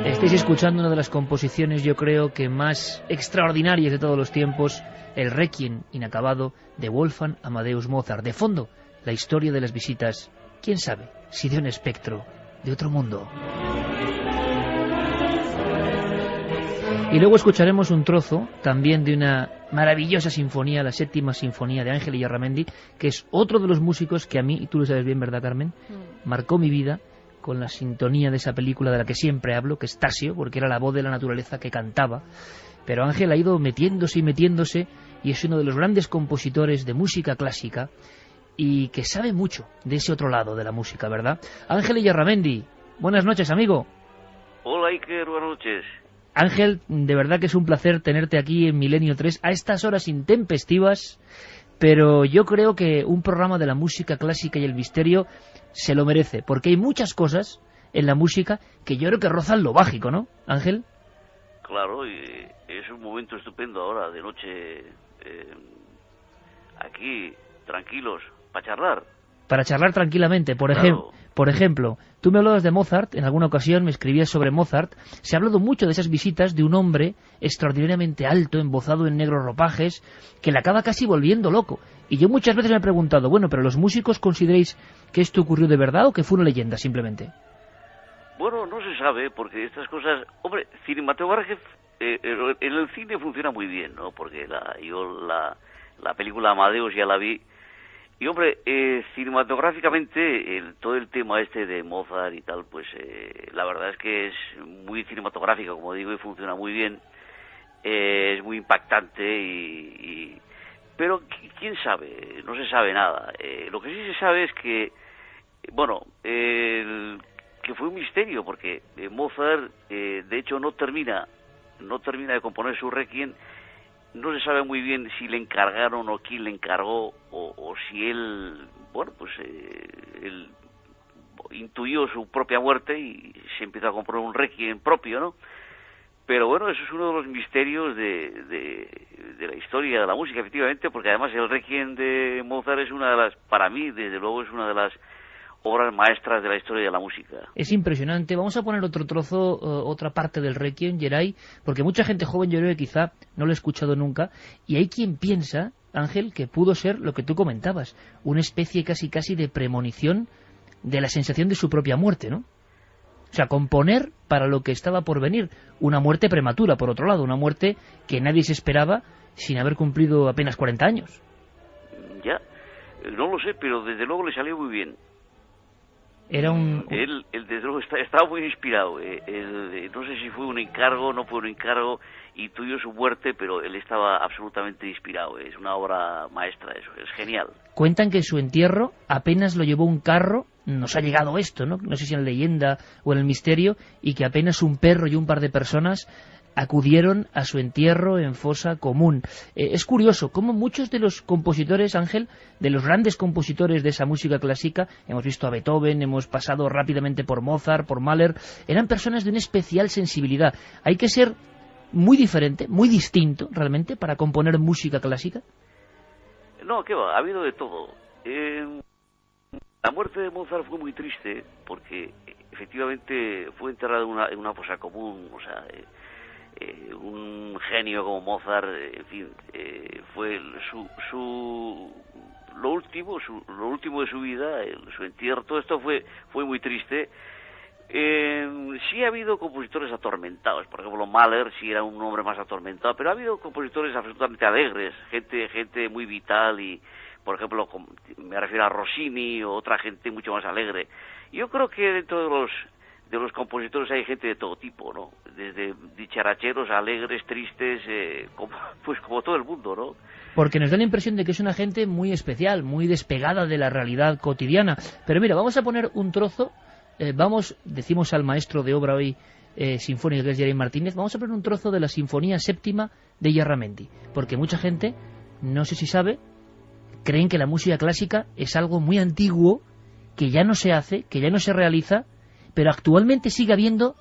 Estáis escuchando una de las composiciones, yo creo que más extraordinarias de todos los tiempos, el Requiem inacabado de Wolfgang Amadeus Mozart. De fondo, la historia de las visitas, quién sabe, si de un espectro de otro mundo. Y luego escucharemos un trozo también de una maravillosa sinfonía, la séptima sinfonía de Ángel Illarramendi, que es otro de los músicos que a mí, y tú lo sabes bien, ¿verdad, Carmen?, marcó mi vida con la sintonía de esa película de la que siempre hablo, que es Tasio, porque era la voz de la naturaleza que cantaba. Pero Ángel ha ido metiéndose y metiéndose, y es uno de los grandes compositores de música clásica, y que sabe mucho de ese otro lado de la música, ¿verdad? Ángel Illarramendi, buenas noches, amigo. Hola, Iker, buenas noches. Ángel, de verdad que es un placer tenerte aquí en Milenio 3 a estas horas intempestivas, pero yo creo que un programa de la música clásica y el misterio se lo merece, porque hay muchas cosas en la música que yo creo que rozan lo mágico, ¿no, Ángel? Claro, y es un momento estupendo ahora, de noche, aquí, tranquilos, para charlar. Para charlar tranquilamente, Claro. Por ejemplo, tú me hablabas de Mozart, en alguna ocasión me escribías sobre Mozart, se ha hablado mucho de esas visitas de un hombre extraordinariamente alto, embozado en negros ropajes, que le acaba casi volviendo loco. Y yo muchas veces me he preguntado, bueno, pero ¿los músicos consideráis que esto ocurrió de verdad o que fue una leyenda simplemente? Bueno, no se sabe, porque estas cosas... Hombre, cinematográfico, en el cine funciona muy bien, ¿no? Porque la película Amadeus ya la vi. Y, hombre, cinematográficamente, todo el tema este de Mozart y tal, pues la verdad es que es muy cinematográfico, como digo, y funciona muy bien. Es muy impactante pero quién sabe, no se sabe nada. Lo que sí se sabe es que, bueno, que fue un misterio, porque Mozart, de hecho, no termina de componer su Requiem. No se sabe muy bien si le encargaron o quién le encargó, o si él, bueno, pues él intuyó su propia muerte y se empezó a componer un Requiem propio, ¿no? Pero bueno, eso es uno de los misterios de la historia de la música, efectivamente, porque además el Requiem de Mozart es una de las, para mí, desde luego, es una de las obras maestras de la historia de la música. Es impresionante. Vamos a poner otro trozo, otra parte del Requiem, Geray, porque mucha gente joven yo creo que quizá no lo ha escuchado nunca, y hay quien piensa, Ángel, que pudo ser lo que tú comentabas, una especie casi de premonición de la sensación de su propia muerte, ¿no? O sea, componer para lo que estaba por venir, una muerte prematura, por otro lado, una muerte que nadie se esperaba sin haber cumplido apenas 40 años. Ya, no lo sé, pero desde luego le salió muy bien. Era Él desde luego estaba muy inspirado. No sé si fue un encargo, no fue un encargo, intuyó su muerte, pero él estaba absolutamente inspirado. Es una obra maestra, eso es genial. Cuentan que su entierro apenas lo llevó un carro, nos ha llegado esto, ¿no? No sé si en la leyenda o en el misterio, y que apenas un perro y un par de personas acudieron a su entierro en fosa común. Es curioso cómo muchos de los compositores, Ángel, de los grandes compositores de esa música clásica, hemos visto a Beethoven, hemos pasado rápidamente por Mozart, por Mahler, eran personas de una especial sensibilidad. Hay que ser muy diferente, muy distinto, realmente, para componer música clásica. No, ¿qué va? Ha habido de todo. La muerte de Mozart fue muy triste porque efectivamente fue enterrado en una fosa común, o sea... un genio como Mozart, en fin, fue lo último de su vida, su entierro. Todo esto fue muy triste. Sí ha habido compositores atormentados, por ejemplo Mahler sí era un hombre más atormentado, pero ha habido compositores absolutamente alegres, gente muy vital, y por ejemplo me refiero a Rossini o otra gente mucho más alegre. Yo creo que dentro de los compositores hay gente de todo tipo, ¿no? Desde dicharacheros, alegres, tristes, como todo el mundo, ¿no? Porque nos da la impresión de que es una gente muy especial, muy despegada de la realidad cotidiana. Pero mira, vamos a poner un trozo, decimos al maestro de obra hoy sinfónica, que es Geray Martínez, vamos a poner un trozo de la Sinfonía Séptima de Illarramendi, porque mucha gente, no sé si sabe, creen que la música clásica es algo muy antiguo, que ya no se hace, que ya no se realiza, pero actualmente sigue habiendo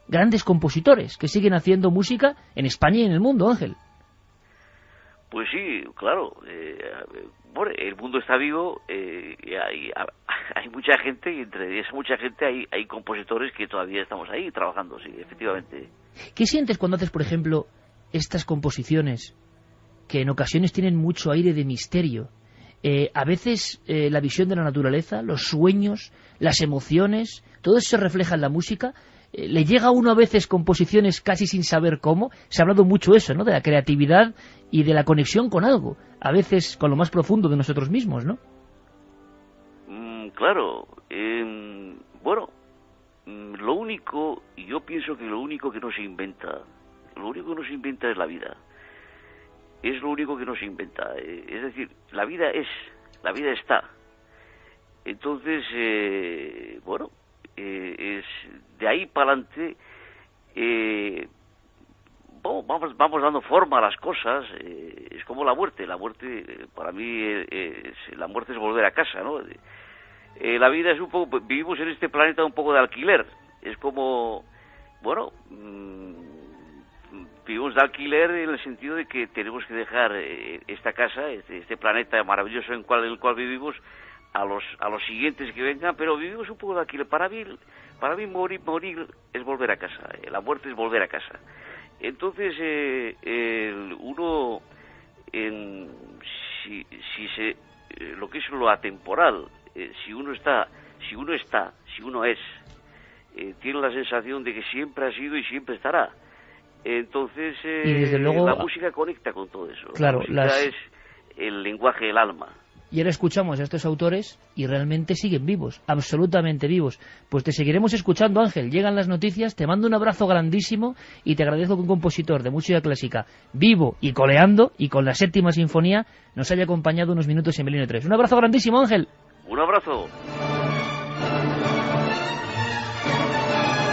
grandes compositores que siguen haciendo música en España y en el mundo, Ángel. Pues sí, claro. Bueno, el mundo está vivo, y hay mucha gente, y entre esa mucha gente hay compositores que todavía estamos ahí trabajando, sí, efectivamente. ¿Qué sientes cuando haces, por ejemplo, estas composiciones que en ocasiones tienen mucho aire de misterio? A veces la visión de la naturaleza, los sueños, las emociones, todo eso se refleja en la música. Le llega a uno a veces composiciones casi sin saber cómo. Se ha hablado mucho eso, ¿no? De la creatividad y de la conexión con algo, a veces con lo más profundo de nosotros mismos, ¿no? Claro. Bueno, yo pienso que lo único que no se inventa es la vida. Es lo único que no se inventa. Es decir, la vida está. Entonces, bueno, es de ahí para adelante, vamos dando forma a las cosas. Es como la muerte. La muerte, para mí, la muerte es volver a casa, ¿no? La vida es un poco, vivimos en este planeta un poco de alquiler. Es como, bueno, vivimos de alquiler en el sentido de que tenemos que dejar esta casa, este planeta maravilloso en el cual vivimos, a los siguientes que vengan, pero vivimos un poco de alquiler. Para mí morir es volver a casa. La muerte es volver a casa. Entonces, uno, lo que es lo atemporal, si uno es, tiene la sensación de que siempre ha sido y siempre estará. Entonces, y desde luego, la música conecta con todo eso. Claro, la música es el lenguaje del alma. Y ahora escuchamos a estos autores y realmente siguen vivos, absolutamente vivos. Pues te seguiremos escuchando, Ángel. Llegan las noticias, te mando un abrazo grandísimo y te agradezco que un compositor de música clásica vivo y coleando y con la 7ª sinfonía nos haya acompañado unos minutos en Milenio 3. Un abrazo grandísimo, Ángel. Un abrazo.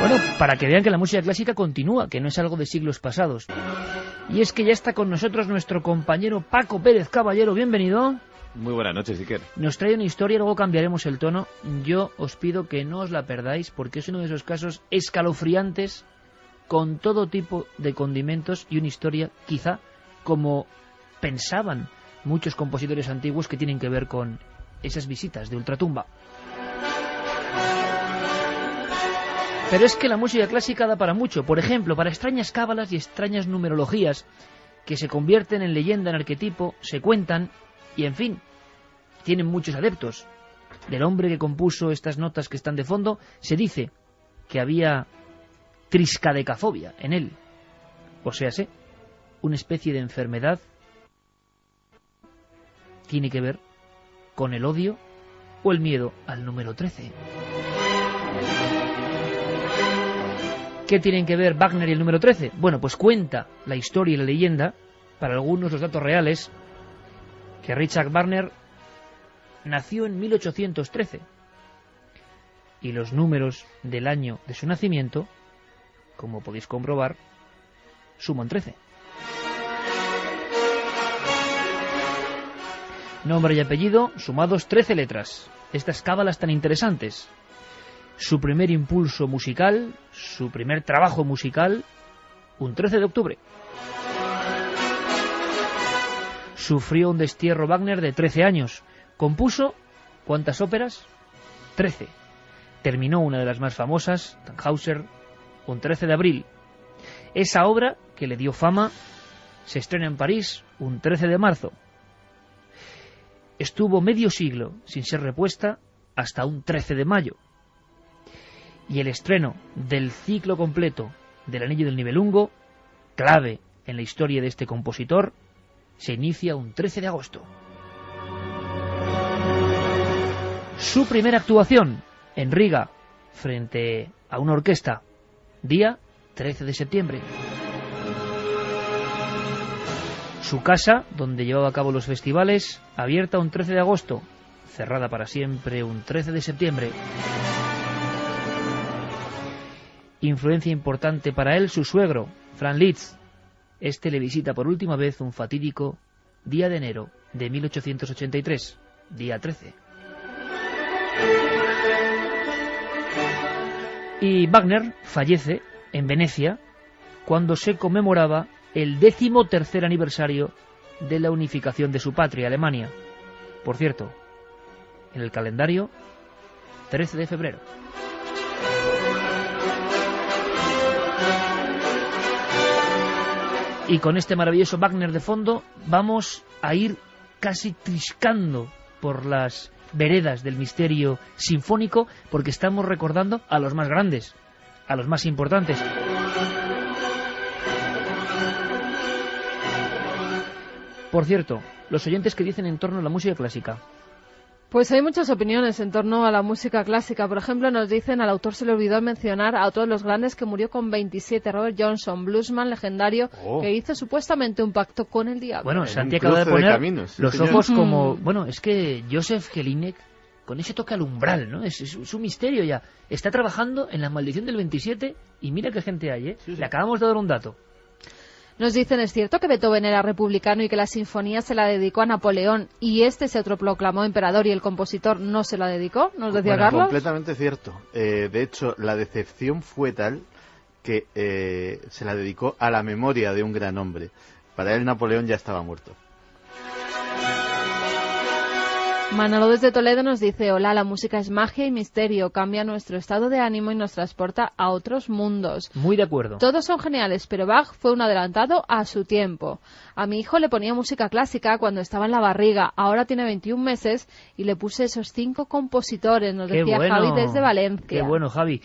Bueno, para que vean que la música clásica continúa, que no es algo de siglos pasados. Y es que ya está con nosotros nuestro compañero Paco Pérez Caballero. Bienvenido. Muy buenas noches, Iker. Nos trae una historia, luego cambiaremos el tono. Yo os pido que no os la perdáis, porque es uno de esos casos escalofriantes, con todo tipo de condimentos, y una historia, quizá, como pensaban muchos compositores antiguos, que tienen que ver con esas visitas de ultratumba. Pero es que la música clásica da para mucho. Por ejemplo, para extrañas cábalas y extrañas numerologías que se convierten en leyenda, en arquetipo, se cuentan y, en fin, tienen muchos adeptos. Del hombre que compuso estas notas que están de fondo, se dice que había triscadecafobia en él. O sea, una especie de enfermedad tiene que ver con el odio o el miedo al número 13. ¿Qué tienen que ver Wagner y el número 13? Bueno, pues cuenta la historia y la leyenda, para algunos los datos reales, que Richard Wagner nació en 1813 y los números del año de su nacimiento, como podéis comprobar, suman 13. Nombre y apellido sumados 13 letras. Estas cábalas tan interesantes. Su primer impulso musical, su primer trabajo musical, un 13 de octubre. Sufrió un destierro Wagner de 13 años. Compuso, ¿cuántas óperas? 13. Terminó una de las más famosas, Tannhäuser, un 13 de abril. Esa obra, que le dio fama, se estrena en París un 13 de marzo. Estuvo medio siglo sin ser repuesta hasta un 13 de mayo. Y el estreno del ciclo completo del Anillo del Nibelungo, clave en la historia de este compositor, se inicia un 13 de agosto. Su primera actuación en Riga, frente a una orquesta, día 13 de septiembre. Su casa, donde llevaba a cabo los festivales, abierta un 13 de agosto, cerrada para siempre un 13 de septiembre. Influencia importante para él su suegro, Franz Liszt. Este le visita por última vez un fatídico día de enero de 1883, día 13. Y Wagner fallece en Venecia cuando se conmemoraba el 13º aniversario de la unificación de su patria, Alemania. Por cierto, en el calendario, 13 de febrero. Y con este maravilloso Wagner de fondo vamos a ir casi triscando por las veredas del misterio sinfónico, porque estamos recordando a los más grandes, a los más importantes. Por cierto, los oyentes que dicen en torno a la música clásica. Pues hay muchas opiniones en torno a la música clásica. Por ejemplo, nos dicen, al autor se le olvidó mencionar a otro de los grandes que murió con 27, Robert Johnson, bluesman legendario, que hizo supuestamente un pacto con el diablo. Bueno, Santi acaba de poner los ojos como... Bueno, es que Joseph Jelinek, con ese toque al umbral, ¿no? Es un misterio ya. Está trabajando en La maldición del 27 y mira qué gente hay, ¿eh? Sí. Le acabamos de dar un dato. Nos dicen, ¿es cierto que Beethoven era republicano y que la sinfonía se la dedicó a Napoleón y este se autoproclamó emperador y el compositor no se la dedicó? ¿Nos decía Carlos? Completamente cierto. De hecho, la decepción fue tal que se la dedicó a la memoria de un gran hombre. Para él Napoleón ya estaba muerto. Manolo desde Toledo nos dice, hola, la música es magia y misterio, cambia nuestro estado de ánimo y nos transporta a otros mundos. Muy de acuerdo. Todos son geniales, pero Bach fue un adelantado a su tiempo. A mi hijo le ponía música clásica cuando estaba en la barriga, ahora tiene 21 meses y le puse esos 5 compositores, nos decía bueno, Javi desde Valencia. Qué bueno, Javi.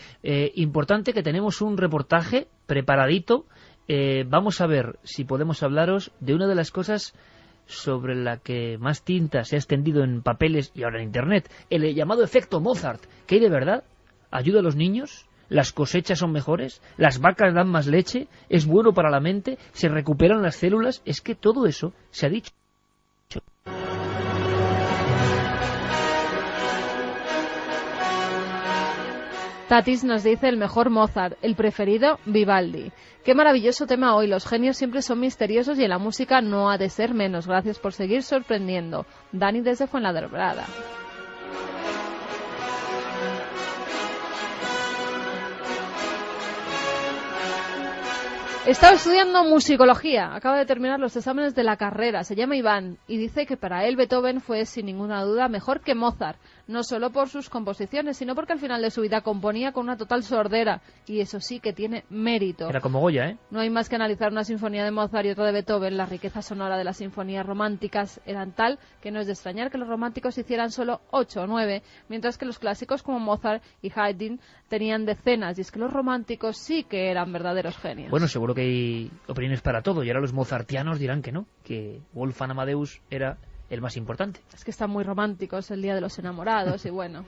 Importante que tenemos un reportaje preparadito. Vamos a ver si podemos hablaros de una de las cosas sobre la que más tinta se ha extendido en papeles y ahora en Internet, el llamado efecto Mozart. ¿Qué hay de verdad? ¿Ayuda a los niños? ¿Las cosechas son mejores? ¿Las vacas dan más leche? ¿Es bueno para la mente? ¿Se recuperan las células? Es que todo eso se ha dicho. Tatis nos dice el mejor Mozart, el preferido Vivaldi. Qué maravilloso tema hoy, los genios siempre son misteriosos y en la música no ha de ser menos. Gracias por seguir sorprendiendo. Dani desde Fuenlabrada. Estaba estudiando musicología, acaba de terminar los exámenes de la carrera, se llama Iván y dice que para él Beethoven fue sin ninguna duda mejor que Mozart, no solo por sus composiciones, sino porque al final de su vida componía con una total sordera y eso sí que tiene mérito. Era como Goya, ¿eh? No hay más que analizar una sinfonía de Mozart y otra de Beethoven, la riqueza sonora de las sinfonías románticas eran tal que no es de extrañar que los románticos hicieran solo 8 o 9, mientras que los clásicos como Mozart y Haydn tenían decenas, y es que los románticos sí que eran verdaderos genios. Bueno, seguro que hay opiniones para todo, y ahora los mozartianos dirán que no, que Wolfgang Amadeus era el más importante. Es que están muy románticos, el Día de los Enamorados y bueno.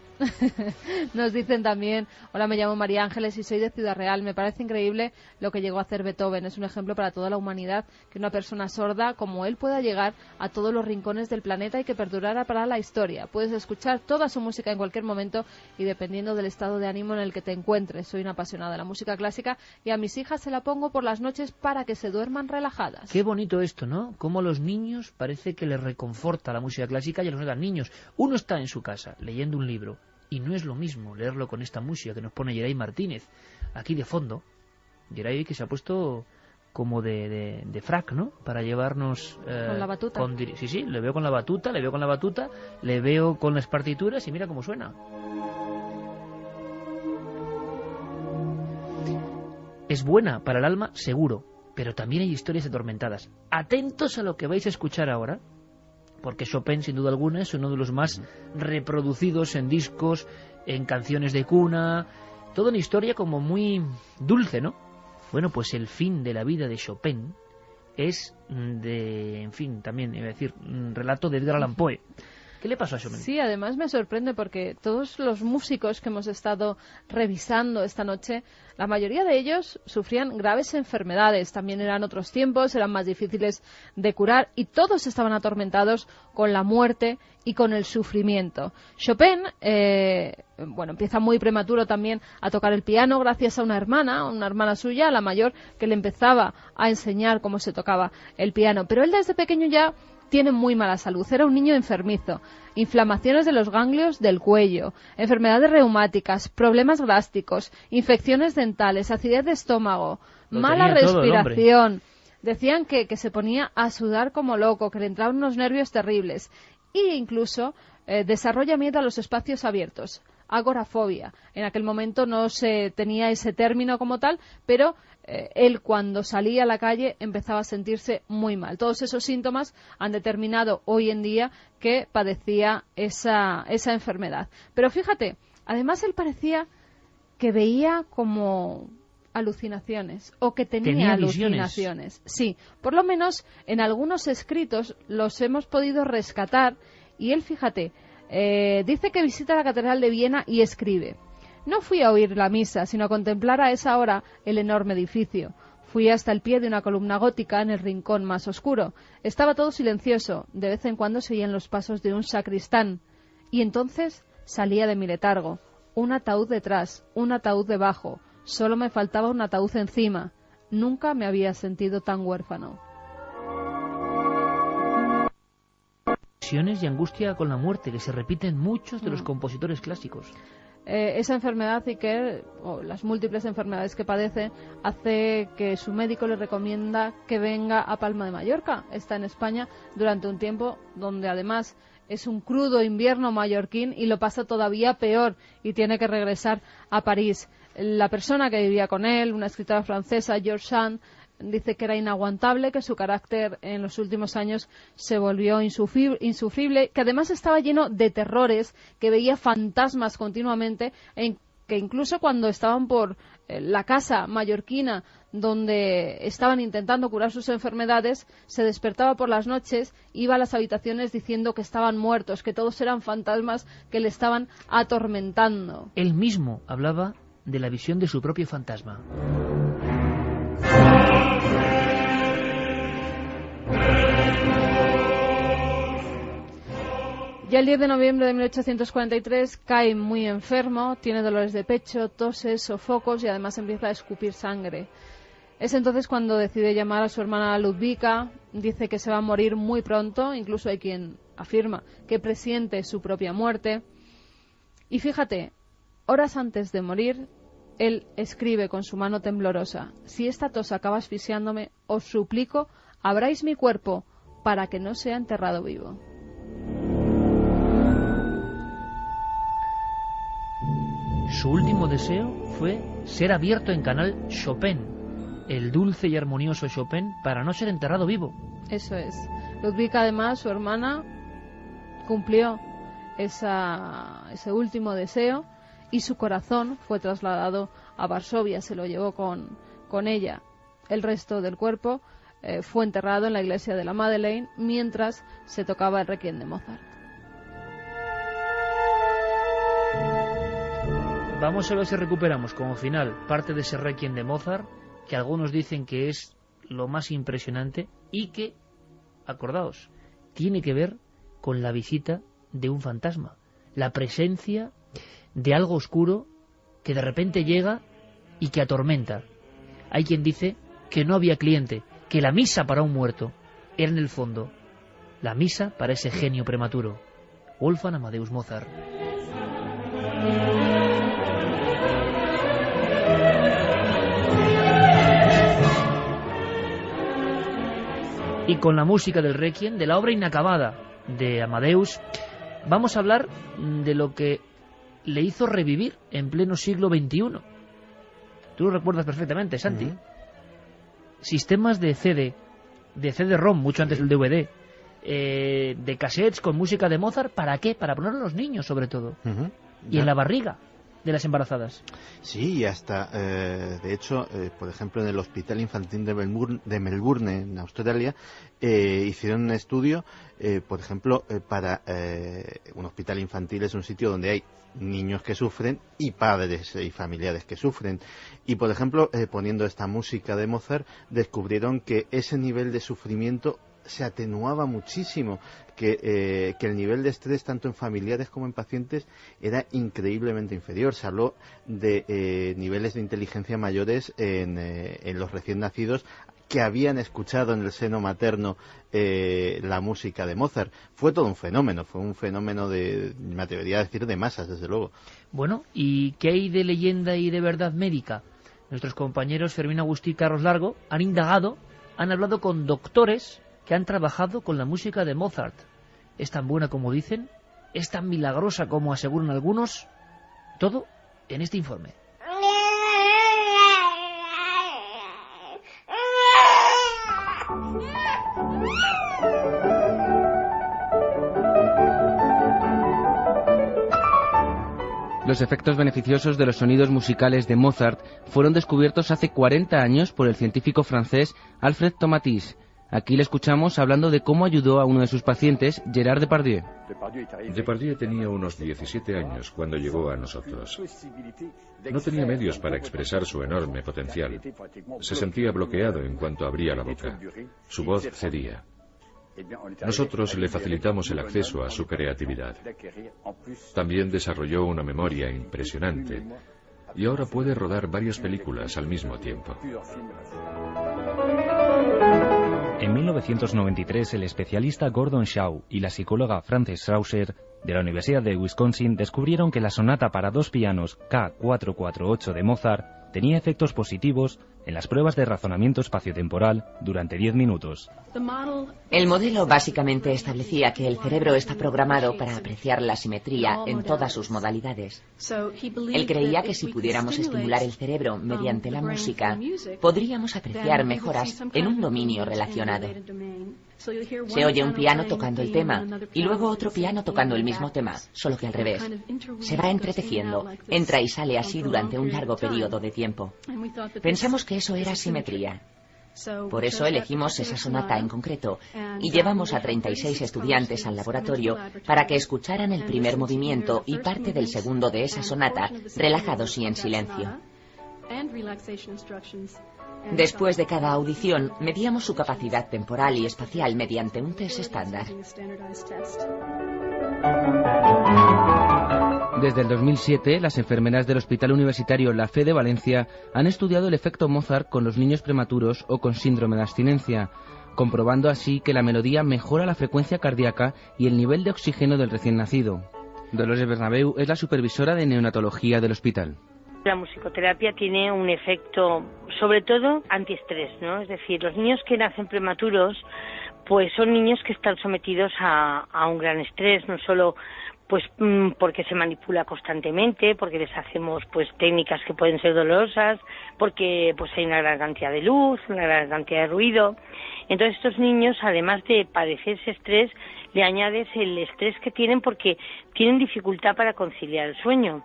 Nos dicen también, hola, me llamo María Ángeles y soy de Ciudad Real. Me parece increíble lo que llegó a hacer Beethoven. Es un ejemplo para toda la humanidad que una persona sorda como él pueda llegar a todos los rincones del planeta y que perdurara para la historia. Puedes escuchar toda su música en cualquier momento y dependiendo del estado de ánimo en el que te encuentres. Soy una apasionada de la música clásica y a mis hijas se la pongo por las noches para que se duerman relajadas. Qué bonito esto, ¿no? Cómo a los niños parece que les reconforta la música clásica y a los niños. Uno está en su casa leyendo un libro y no es lo mismo leerlo con esta música que nos pone Geray Martínez aquí de fondo. Geray que se ha puesto como de frac, ¿no? Para llevarnos... con la batuta. Sí, le veo con la batuta, le veo con las partituras y mira cómo suena. Es buena para el alma, seguro, pero también hay historias atormentadas. Atentos a lo que vais a escuchar ahora, porque Chopin, sin duda alguna, es uno de los más reproducidos en discos, en canciones de cuna, toda una historia como muy dulce, ¿no? Bueno, pues el fin de la vida de Chopin es también, iba a decir, un relato de Edgar Allan Poe. ¿Qué le pasó a Chopin? Sí, además me sorprende porque todos los músicos que hemos estado revisando esta noche, la mayoría de ellos sufrían graves enfermedades. También eran otros tiempos, eran más difíciles de curar y todos estaban atormentados con la muerte y con el sufrimiento. Chopin, empieza muy prematuro también a tocar el piano gracias a una hermana suya, la mayor, que le empezaba a enseñar cómo se tocaba el piano. Pero él desde pequeño ya tiene muy mala salud, era un niño enfermizo, inflamaciones de los ganglios del cuello, enfermedades reumáticas, problemas gástricos, infecciones dentales, acidez de estómago, mala respiración. Decían que se ponía a sudar como loco, que le entraban unos nervios terribles e incluso desarrolla miedo a los espacios abiertos, agorafobia. En aquel momento no se tenía ese término como tal, pero él cuando salía a la calle empezaba a sentirse muy mal. Todos esos síntomas han determinado hoy en día que padecía esa enfermedad. Pero fíjate, además él parecía que veía como alucinaciones o que tenía alucinaciones. Sí, por lo menos en algunos escritos los hemos podido rescatar y él, fíjate, dice que visita la Catedral de Viena y escribe: no fui a oír la misa, sino a contemplar a esa hora el enorme edificio. Fui hasta el pie de una columna gótica en el rincón más oscuro. Estaba todo silencioso. De vez en cuando se oían los pasos de un sacristán. Y entonces salía de mi letargo. Un ataúd detrás, un ataúd debajo. Solo me faltaba un ataúd encima. Nunca me había sentido tan huérfano. Y angustia con la muerte, que se repiten en muchos de los compositores clásicos. Esa enfermedad, Iker, o las múltiples enfermedades que padece, hace que su médico le recomienda que venga a Palma de Mallorca. Está en España durante un tiempo donde además es un crudo invierno mallorquín y lo pasa todavía peor y tiene que regresar a París. La persona que vivía con él, una escritora francesa, George Sand, dice que era inaguantable, que su carácter en los últimos años se volvió insufrible, que además estaba lleno de terrores, que veía fantasmas continuamente, que incluso cuando estaban por la casa mallorquina donde estaban intentando curar sus enfermedades, se despertaba por las noches, iba a las habitaciones diciendo que estaban muertos, que todos eran fantasmas que le estaban atormentando. Él mismo hablaba de la visión de su propio fantasma. Ya el 10 de noviembre de 1843 cae muy enfermo, tiene dolores de pecho, toses, sofocos y además empieza a escupir sangre. Es entonces cuando decide llamar a su hermana Ludwika, dice que se va a morir muy pronto, incluso hay quien afirma que presiente su propia muerte. Y fíjate, horas antes de morir, él escribe con su mano temblorosa: si esta tos acaba asfixiándome, os suplico, abráis mi cuerpo para que no sea enterrado vivo. Su último deseo fue ser abierto en canal Chopin, el dulce y armonioso Chopin, para no ser enterrado vivo. Eso es. Ludwika, además, su hermana, cumplió ese último deseo y su corazón fue trasladado a Varsovia, se lo llevó con ella. El resto del cuerpo fue enterrado en la iglesia de la Madeleine mientras se tocaba el Requiem de Mozart. Vamos a ver si recuperamos como final parte de ese Requiem de Mozart, que algunos dicen que es lo más impresionante y que, acordaos, tiene que ver con la visita de un fantasma, la presencia de algo oscuro que de repente llega y que atormenta. Hay quien dice que no había cliente, que la misa para un muerto era en el fondo la misa para ese genio prematuro, Wolfgang Amadeus Mozart. Y con la música del Requiem, de la obra inacabada de Amadeus, vamos a hablar de lo que le hizo revivir en pleno siglo XXI. Tú lo recuerdas perfectamente, Santi. Sistemas de CD-ROM, mucho antes del DVD, de cassettes con música de Mozart. ¿Para qué? Para ponerlo a los niños, sobre todo. Y en la barriga de las embarazadas. Sí, y hasta, de hecho, por ejemplo, en el Hospital Infantil de Melbourne, en Australia, hicieron un estudio, por ejemplo, para un hospital infantil es un sitio donde hay niños que sufren y padres y familiares que sufren. Y, por ejemplo, poniendo esta música de Mozart, descubrieron que ese nivel de sufrimiento se atenuaba muchísimo, que el nivel de estrés tanto en familiares como en pacientes era increíblemente inferior. Se habló de niveles de inteligencia mayores en los recién nacidos que habían escuchado en el seno materno la música de Mozart. Fue todo un fenómeno de, me atrevería a decir, de masas, desde luego. Bueno, ¿y qué hay de leyenda y de verdad médica? Nuestros compañeros Fermín Agustí y Carlos Largo han indagado, han hablado con doctores que han trabajado con la música de Mozart. ¿Es tan buena como dicen? ¿Es tan milagrosa como aseguran algunos? Todo en este informe. Los efectos beneficiosos de los sonidos musicales de Mozart fueron descubiertos hace 40 años por el científico francés Alfred Tomatis. Aquí le escuchamos hablando de cómo ayudó a uno de sus pacientes, Gerard Depardieu. Depardieu tenía unos 17 años cuando llegó a nosotros. No tenía medios para expresar su enorme potencial. Se sentía bloqueado en cuanto abría la boca. Su voz cedía. Nosotros le facilitamos el acceso a su creatividad. También desarrolló una memoria impresionante y ahora puede rodar varias películas al mismo tiempo. En 1993, el especialista Gordon Shaw y la psicóloga Frances Schrauser de la Universidad de Wisconsin descubrieron que la sonata para 2 pianos K448 de Mozart tenía efectos positivos en las pruebas de razonamiento espaciotemporal durante 10 minutos. El modelo básicamente establecía que el cerebro está programado para apreciar la simetría en todas sus modalidades. Él creía que si pudiéramos estimular el cerebro mediante la música, podríamos apreciar mejoras en un dominio relacionado. Se oye un piano tocando el tema y luego otro piano tocando el mismo tema, solo que al revés. Se va entretejiendo, entra y sale así durante un largo periodo de tiempo. Pensamos que eso era simetría. Por eso elegimos esa sonata en concreto y llevamos a 36 estudiantes al laboratorio para que escucharan el primer movimiento y parte del segundo de esa sonata, relajados y en silencio. Después de cada audición, medíamos su capacidad temporal y espacial mediante un test estándar. Desde el 2007, las enfermeras del Hospital Universitario La Fe de Valencia han estudiado el efecto Mozart con los niños prematuros o con síndrome de abstinencia, comprobando así que la melodía mejora la frecuencia cardíaca y el nivel de oxígeno del recién nacido. Dolores Bernabeu es la supervisora de neonatología del hospital. La musicoterapia tiene un efecto, sobre todo, antiestrés, ¿no? Es decir, los niños que nacen prematuros, pues son niños que están sometidos a un gran estrés, no solo pues porque se manipula constantemente, porque les hacemos pues técnicas que pueden ser dolorosas, porque pues hay una gran cantidad de luz, una gran cantidad de ruido. Entonces estos niños, además de padecer ese estrés, le añades el estrés que tienen porque tienen dificultad para conciliar el sueño.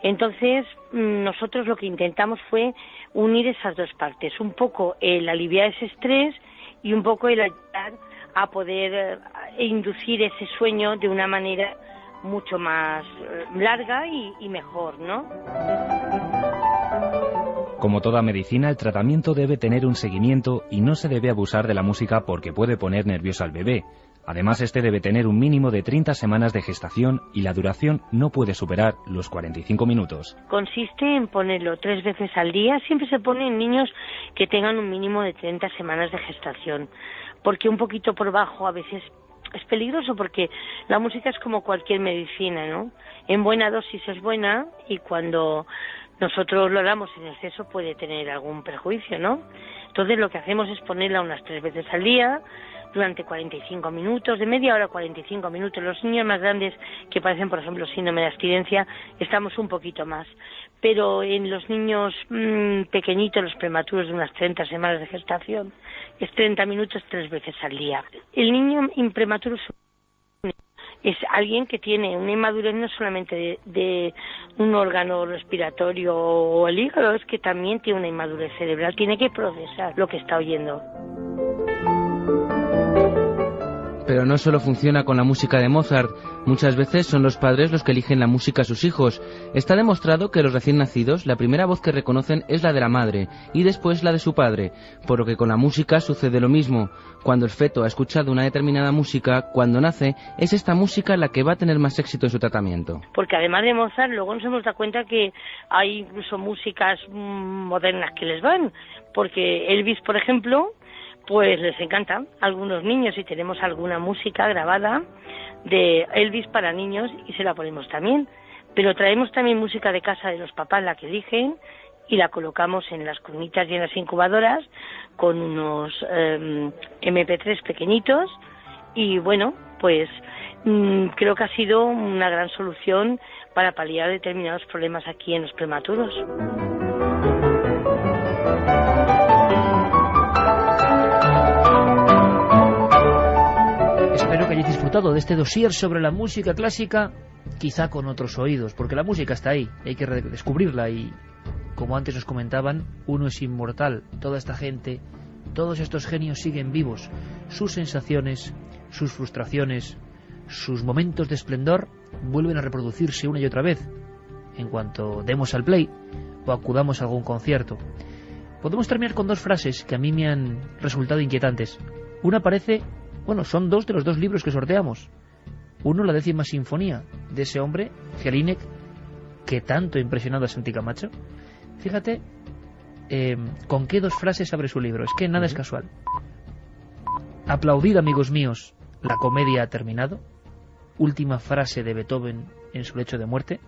Entonces nosotros lo que intentamos fue unir esas dos partes, un poco el aliviar ese estrés y un poco el ayudar a poder inducir ese sueño de una manera mucho más larga y mejor, ¿no? Como toda medicina, el tratamiento debe tener un seguimiento y no se debe abusar de la música porque puede poner nervioso al bebé. Además, este debe tener un mínimo de 30 semanas de gestación y la duración no puede superar los 45 minutos. Consiste en ponerlo 3 veces al día. Siempre se pone en niños que tengan un mínimo de 30 semanas de gestación, porque un poquito por bajo a veces es peligroso, porque la música es como cualquier medicina, ¿no? En buena dosis es buena y cuando nosotros lo damos en exceso puede tener algún perjuicio, ¿no? Entonces lo que hacemos es ponerla unas 3 veces al día, durante 45 minutos, de media hora a 45 minutos. Los niños más grandes que padecen, por ejemplo, síndrome de abstinencia, estamos un poquito más. Pero en los niños pequeñitos, los prematuros de unas 30 semanas de gestación, es 30 minutos 3 veces al día. El niño prematuro es alguien que tiene una inmadurez no solamente de un órgano respiratorio o el hígado, es que también tiene una inmadurez cerebral, tiene que procesar lo que está oyendo. Pero no solo funciona con la música de Mozart, muchas veces son los padres los que eligen la música a sus hijos. Está demostrado que los recién nacidos, la primera voz que reconocen es la de la madre y después la de su padre, por lo que con la música sucede lo mismo. Cuando el feto ha escuchado una determinada música, cuando nace, es esta música la que va a tener más éxito en su tratamiento. Porque además de Mozart, luego nos hemos dado cuenta que hay incluso músicas modernas que les van, porque Elvis, por ejemplo, pues les encanta a algunos niños y tenemos alguna música grabada de Elvis para niños y se la ponemos también. Pero traemos también música de casa de los papás, la que eligen, y la colocamos en las cunitas y en las incubadoras con unos MP3 pequeñitos y bueno, pues creo que ha sido una gran solución para paliar determinados problemas aquí en los prematuros. Espero que hayáis disfrutado de este dossier sobre la música clásica, quizá con otros oídos, porque la música está ahí, hay que descubrirla y, como antes os comentaban, uno es inmortal. Toda esta gente, todos estos genios siguen vivos. Sus sensaciones, sus frustraciones, sus momentos de esplendor vuelven a reproducirse una y otra vez en cuanto demos al play o acudamos a algún concierto. Podemos terminar con 2 frases que a mí me han resultado inquietantes. Una parece Bueno, son 2 de los 2 libros que sorteamos. Uno, la 10ª Sinfonía, de ese hombre, Jelinek, que tanto ha impresionado a Santi Camacho. Fíjate con qué 2 frases abre su libro. Es que nada es casual. Aplaudid, amigos míos, la comedia ha terminado. Última frase de Beethoven en su lecho de muerte.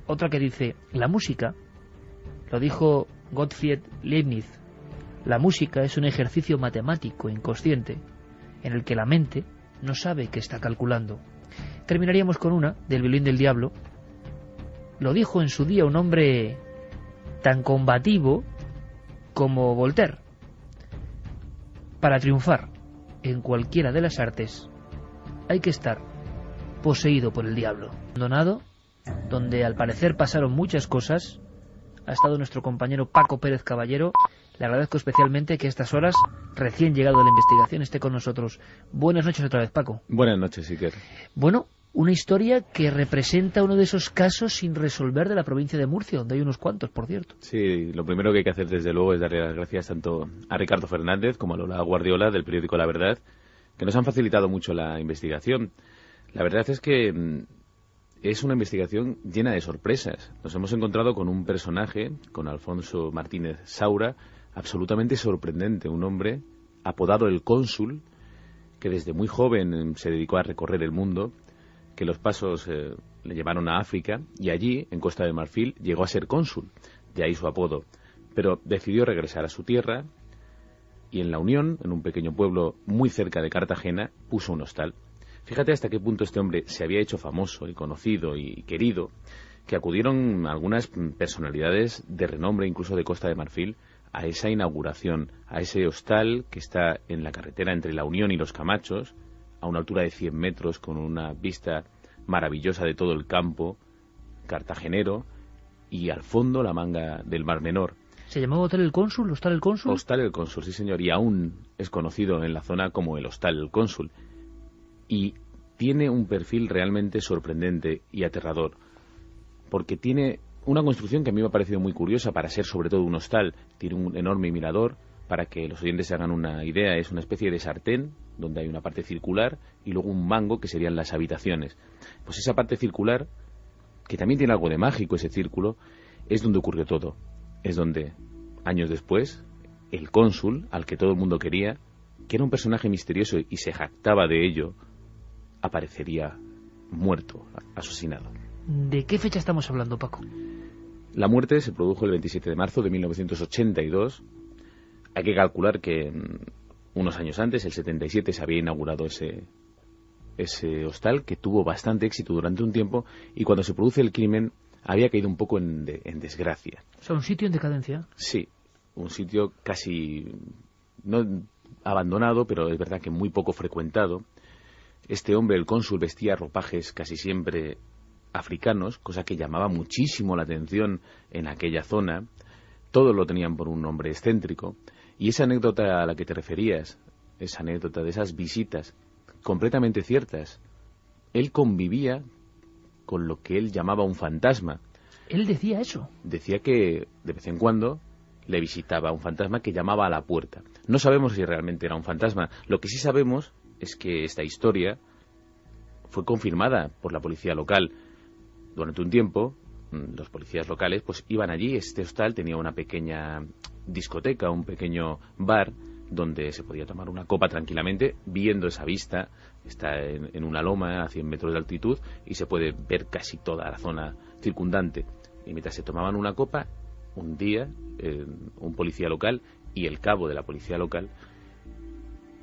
Otra que dice, la música, lo dijo Gottfried Leibniz, la música es un ejercicio matemático inconsciente en el que la mente no sabe que está calculando. Terminaríamos con una, del violín del diablo. Lo dijo en su día un hombre tan combativo como Voltaire. Para triunfar en cualquiera de las artes hay que estar poseído por el diablo. Abandonado, donde al parecer pasaron muchas cosas, ha estado nuestro compañero Paco Pérez Caballero. Le agradezco especialmente que a estas horas, recién llegado de la investigación, esté con nosotros. Buenas noches otra vez, Paco. Buenas noches, Iker. Bueno, una historia que representa uno de esos casos sin resolver de la provincia de Murcia, donde hay unos cuantos, por cierto. Sí, lo primero que hay que hacer, desde luego, es darle las gracias tanto a Ricardo Fernández como a Lola Guardiola, del periódico La Verdad, que nos han facilitado mucho la investigación. La verdad es que es una investigación llena de sorpresas. Nos hemos encontrado con un personaje, con Alfonso Martínez Saura, absolutamente sorprendente, un hombre apodado el Cónsul, que desde muy joven se dedicó a recorrer el mundo, que los pasos le llevaron a África, y allí, en Costa de Marfil, llegó a ser cónsul, de ahí su apodo, pero decidió regresar a su tierra, y en La Unión, en un pequeño pueblo muy cerca de Cartagena, puso un hostal. Fíjate hasta qué punto este hombre se había hecho famoso y conocido y querido, que acudieron algunas personalidades de renombre, incluso de Costa de Marfil, a esa inauguración, a ese hostal que está en la carretera entre La Unión y Los Camachos, a una altura de 100 metros, con una vista maravillosa de todo el campo cartagenero, y al fondo la manga del Mar Menor. ¿Se llamaba Hotel El Cónsul? ¿Hostal El Cónsul? Hostal El Cónsul, sí señor, y aún es conocido en la zona como el Hostal El Cónsul. Y tiene un perfil realmente sorprendente y aterrador, porque tiene una construcción que a mí me ha parecido muy curiosa para ser sobre todo un hostal. Tiene un enorme mirador. Para que los oyentes se hagan una idea, es una especie de sartén donde hay una parte circular y luego un mango que serían las habitaciones. Pues esa parte circular, que también tiene algo de mágico, ese círculo, es donde ocurrió todo. Es donde, años después, el cónsul, al que todo el mundo quería, que era un personaje misterioso y se jactaba de ello, aparecería muerto, asesinado. ¿De qué fecha estamos hablando, Paco? La muerte se produjo el 27 de marzo de 1982. Hay que calcular que unos años antes, el 77, se había inaugurado ese hostal, que tuvo bastante éxito durante un tiempo, y cuando se produce el crimen había caído un poco en desgracia. O sea, un sitio en decadencia. Sí, un sitio casi no abandonado, pero es verdad que muy poco frecuentado. Este hombre, el cónsul, vestía ropajes casi siempre africanos, cosa que llamaba muchísimo la atención en aquella zona. Todos lo tenían por un hombre excéntrico. Y esa anécdota a la que te referías, esa anécdota de esas visitas completamente ciertas, él convivía con lo que él llamaba un fantasma. ¿Él decía eso? Decía que de vez en cuando le visitaba un fantasma que llamaba a la puerta. No sabemos si realmente era un fantasma. Lo que sí sabemos es que esta historia fue confirmada por la policía local. Durante un tiempo, los policías locales pues iban allí. Este hostal tenía una pequeña discoteca, un pequeño bar donde se podía tomar una copa tranquilamente, viendo esa vista. Está en una loma a 100 metros de altitud y se puede ver casi toda la zona circundante. Y mientras se tomaban una copa, un día un policía local y el cabo de la policía local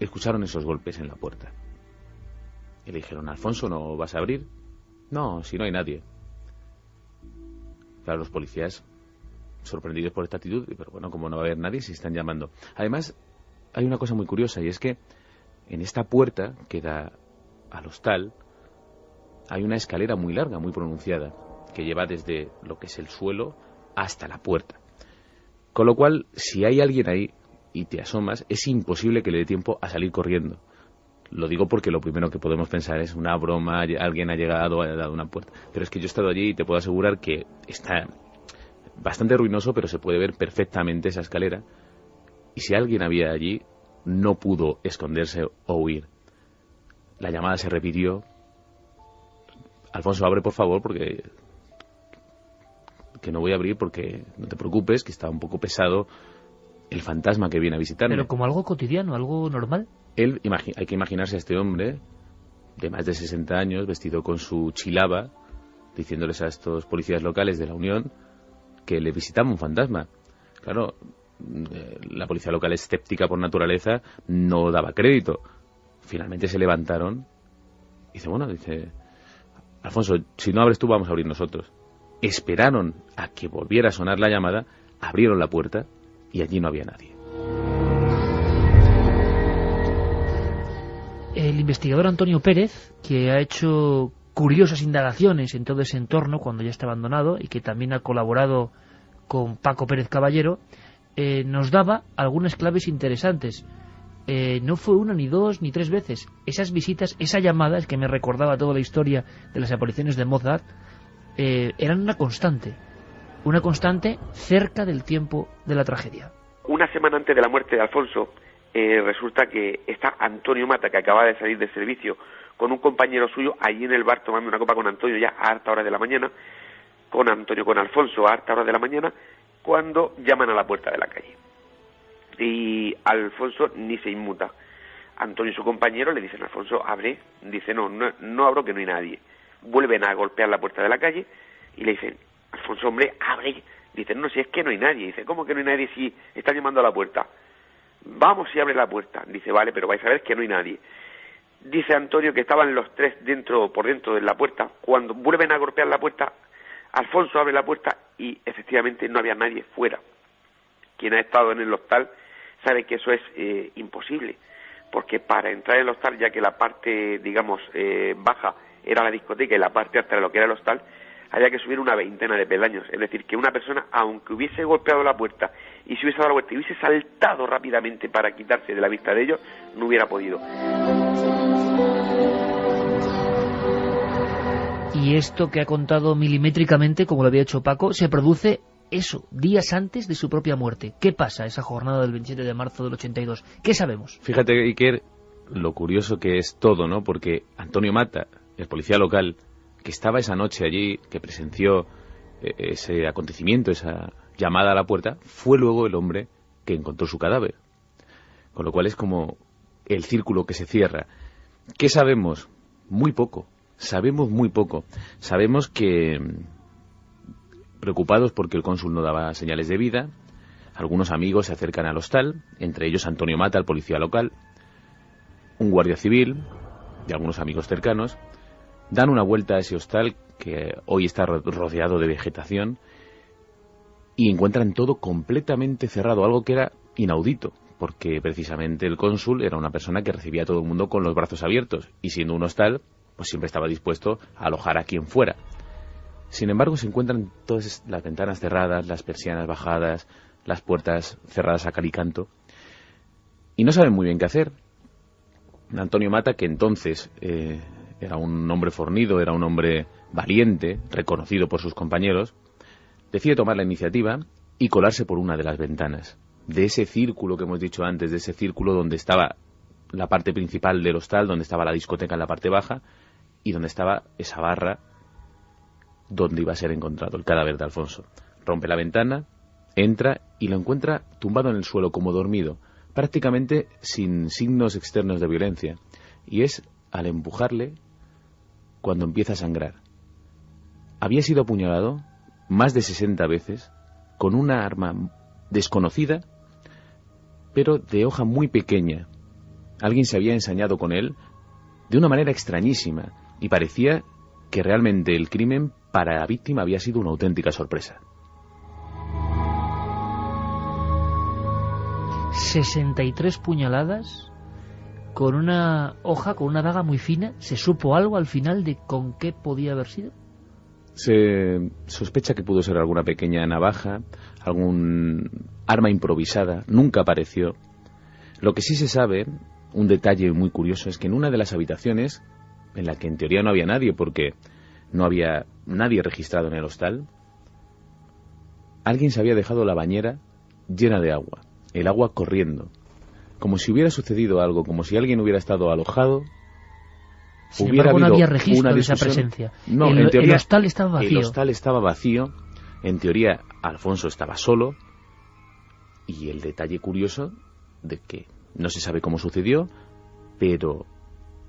escucharon esos golpes en la puerta. Y le dijeron: Alfonso, ¿no vas a abrir? No, si no hay nadie. Claro, los policías, sorprendidos por esta actitud, pero bueno, como no va a haber nadie, se están llamando. Además, hay una cosa muy curiosa, y es que en esta puerta que da al hostal hay una escalera muy larga, muy pronunciada, que lleva desde lo que es el suelo hasta la puerta. Con lo cual, si hay alguien ahí y te asomas, es imposible que le dé tiempo a salir corriendo. Lo digo porque lo primero que podemos pensar es una broma, alguien ha llegado, ha dado una puerta. Pero es que yo he estado allí y te puedo asegurar que está bastante ruinoso, pero se puede ver perfectamente esa escalera. Y si alguien había allí, no pudo esconderse o huir. La llamada se repitió. Alfonso, abre por favor, porque... que no voy a abrir porque no te preocupes, que está un poco pesado el fantasma que viene a visitarme. Pero como algo cotidiano, algo normal. Hay que imaginarse a este hombre de más de 60 años, vestido con su chilaba, diciéndoles a estos policías locales de la Unión que le visitaba un fantasma. Claro, la policía local, escéptica por naturaleza, no daba crédito. Finalmente se levantaron y dice, Alfonso, si no abres tú, vamos a abrir nosotros. Esperaron a que volviera a sonar la llamada, abrieron la puerta y allí no había nadie. El investigador Antonio Pérez, que ha hecho curiosas indagaciones en todo ese entorno cuando ya está abandonado y que también ha colaborado con Paco Pérez Caballero, nos daba algunas claves interesantes. No fue una, ni dos, ni tres veces. Esas visitas, esa llamada, es que me recordaba toda la historia de las apariciones de Mozart, eran una constante cerca del tiempo de la tragedia. Una semana antes de la muerte de Alfonso, resulta que está Antonio Mata, que acaba de salir de servicio, con un compañero suyo allí en el bar tomando una copa con Antonio ya a harta hora de la mañana, con Alfonso a harta hora de la mañana, cuando llaman a la puerta de la calle. Y Alfonso ni se inmuta. Antonio y su compañero le dicen, Alfonso, abre. Dice, no abro, que no hay nadie. Vuelven a golpear la puerta de la calle y le dicen, Alfonso, hombre, abre. Dice, no, si es que no hay nadie. Dice, ¿cómo que no hay nadie si están llamando a la puerta? Vamos y abre la puerta. Dice, vale, pero vais a ver que no hay nadie. Dice Antonio que estaban los tres por dentro de la puerta. Cuando vuelven a golpear la puerta, Alfonso abre la puerta y efectivamente no había nadie fuera. Quien ha estado en el hostal sabe que eso es imposible, porque para entrar en el hostal, ya que la parte, digamos, baja era la discoteca y la parte alta era lo que era el hostal, había que subir una 20 de peldaños. Es decir, que una persona, aunque hubiese golpeado la puerta y se hubiese dado la vuelta y hubiese saltado rápidamente para quitarse de la vista de ellos, no hubiera podido. Y esto que ha contado milimétricamente, como lo había hecho Paco, se produce eso, días antes de su propia muerte. ¿Qué pasa esa jornada del 27 de marzo del 82? ¿Qué sabemos? Fíjate, Iker, lo curioso que es todo, ¿no? Porque Antonio Mata, el policía local, que estaba esa noche allí, que presenció ese acontecimiento, esa llamada a la puerta, fue luego el hombre que encontró su cadáver. Con lo cual es como el círculo que se cierra. ¿Qué sabemos? Muy poco. Sabemos muy poco. Sabemos que, preocupados porque el cónsul no daba señales de vida, algunos amigos se acercan al hostal, entre ellos Antonio Mata, el policía local, un guardia civil y algunos amigos cercanos, dan una vuelta a ese hostal que hoy está rodeado de vegetación y encuentran todo completamente cerrado, algo que era inaudito, porque precisamente el cónsul era una persona que recibía a todo el mundo con los brazos abiertos y siendo un hostal, pues siempre estaba dispuesto a alojar a quien fuera. Sin embargo, se encuentran todas las ventanas cerradas, las persianas bajadas, las puertas cerradas a cal y canto, y no saben muy bien qué hacer. Antonio Mata, que entonces era un hombre fornido, era un hombre valiente, reconocido por sus compañeros, decide tomar la iniciativa y colarse por una de las ventanas de ese círculo que hemos dicho antes, de ese círculo donde estaba la parte principal del hostal, donde estaba la discoteca en la parte baja y donde estaba esa barra donde iba a ser encontrado el cadáver de Alfonso. Rompe la ventana, entra y lo encuentra tumbado en el suelo como dormido, prácticamente sin signos externos de violencia, y es al empujarle cuando empieza a sangrar. Había sido apuñalado más de 60 veces con una arma desconocida, pero de hoja muy pequeña. Alguien se había ensañado con él de una manera extrañísima y parecía que realmente el crimen para la víctima había sido una auténtica sorpresa. 63 puñaladas con una hoja, con una daga muy fina. ¿Se supo algo al final de con qué podía haber sido? Se sospecha que pudo ser alguna pequeña navaja, algún arma improvisada. Nunca apareció. Lo que sí se sabe, un detalle muy curioso, es que en una de las habitaciones, en la que en teoría no había nadie porque no había nadie registrado en el hostal, alguien se había dejado la bañera llena de agua, el agua corriendo, como si hubiera sucedido algo, como si alguien hubiera estado alojado Sin embargo, no había registro de esa presencia. No, en teoría, el hostal estaba vacío. El hostal estaba vacío. En teoría, Alfonso estaba solo. Y el detalle curioso de que no se sabe cómo sucedió, pero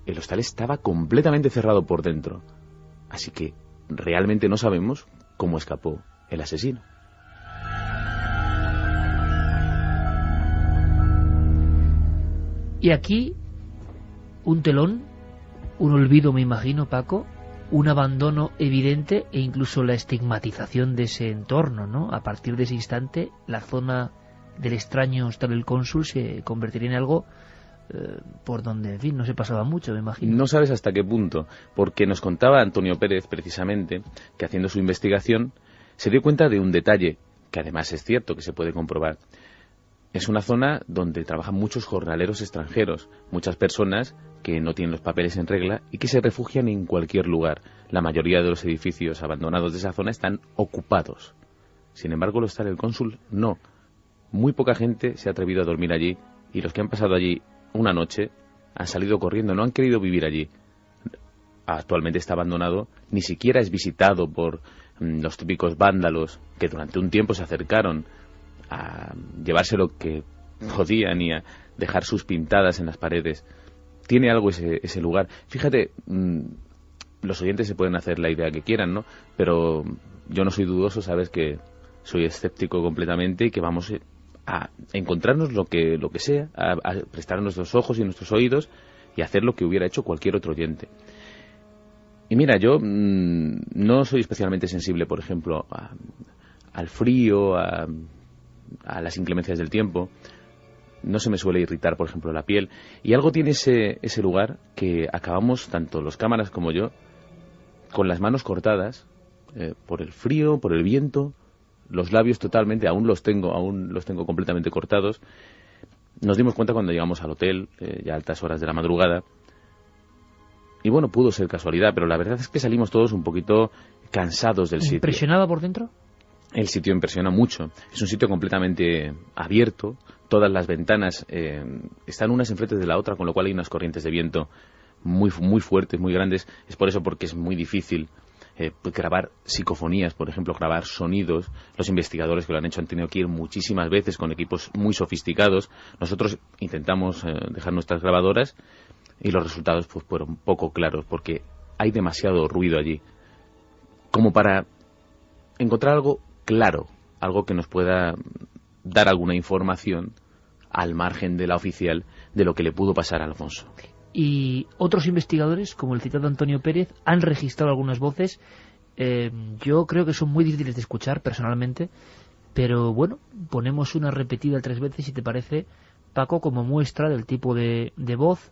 el hostal estaba completamente cerrado por dentro. Así que realmente no sabemos cómo escapó el asesino. Y aquí, un telón, un olvido, me imagino, Paco, un abandono evidente e incluso la estigmatización de ese entorno, ¿no? A partir de ese instante, la zona del extraño hostal del Cónsul se convertiría en algo por donde, en fin, no se pasaba mucho, me imagino. No sabes hasta qué punto, porque nos contaba Antonio Pérez, precisamente, que haciendo su investigación se dio cuenta de un detalle, que además es cierto, que se puede comprobar. Es una zona donde trabajan muchos jornaleros extranjeros, muchas personas que no tienen los papeles en regla y que se refugian en cualquier lugar. La mayoría de los edificios abandonados de esa zona están ocupados. Sin embargo, el hostal del Cónsul no. Muy poca gente se ha atrevido a dormir allí y los que han pasado allí una noche han salido corriendo, no han querido vivir allí. Actualmente está abandonado, ni siquiera es visitado por los típicos vándalos que durante un tiempo se acercaron a llevarse lo que podían y a dejar sus pintadas en las paredes. Tiene algo ese lugar. Fíjate, los oyentes se pueden hacer la idea que quieran, ¿no? Pero yo no soy dudoso, sabes que soy escéptico completamente y que vamos a encontrarnos lo que sea, a prestar nuestros ojos y nuestros oídos y hacer lo que hubiera hecho cualquier otro oyente. Y mira, yo no soy especialmente sensible, por ejemplo, al frío, a las inclemencias del tiempo. No se me suele irritar, por ejemplo, la piel. Y algo tiene ese lugar que acabamos, tanto los cámaras como yo, con las manos cortadas por el frío, por el viento, los labios totalmente, aún los tengo completamente cortados. Nos dimos cuenta cuando llegamos al hotel, ya a altas horas de la madrugada. Y bueno, pudo ser casualidad, pero la verdad es que salimos todos un poquito cansados del sitio. ¿Impresionaba por dentro? El sitio impresiona mucho. Es un sitio completamente abierto. Todas las ventanas están unas enfrente de la otra, con lo cual hay unas corrientes de viento muy, muy fuertes, muy grandes. Es por eso porque es muy difícil grabar psicofonías, por ejemplo, grabar sonidos. Los investigadores que lo han hecho han tenido que ir muchísimas veces con equipos muy sofisticados. Nosotros intentamos dejar nuestras grabadoras y los resultados pues fueron poco claros porque hay demasiado ruido allí como para encontrar algo claro, algo que nos pueda dar alguna información al margen de la oficial de lo que le pudo pasar a Alfonso. Y otros investigadores, como el citado Antonio Pérez, han registrado algunas voces. Yo creo que son muy difíciles de escuchar personalmente, pero bueno, ponemos una repetida 3 veces, si te parece, Paco, como muestra del tipo de voz.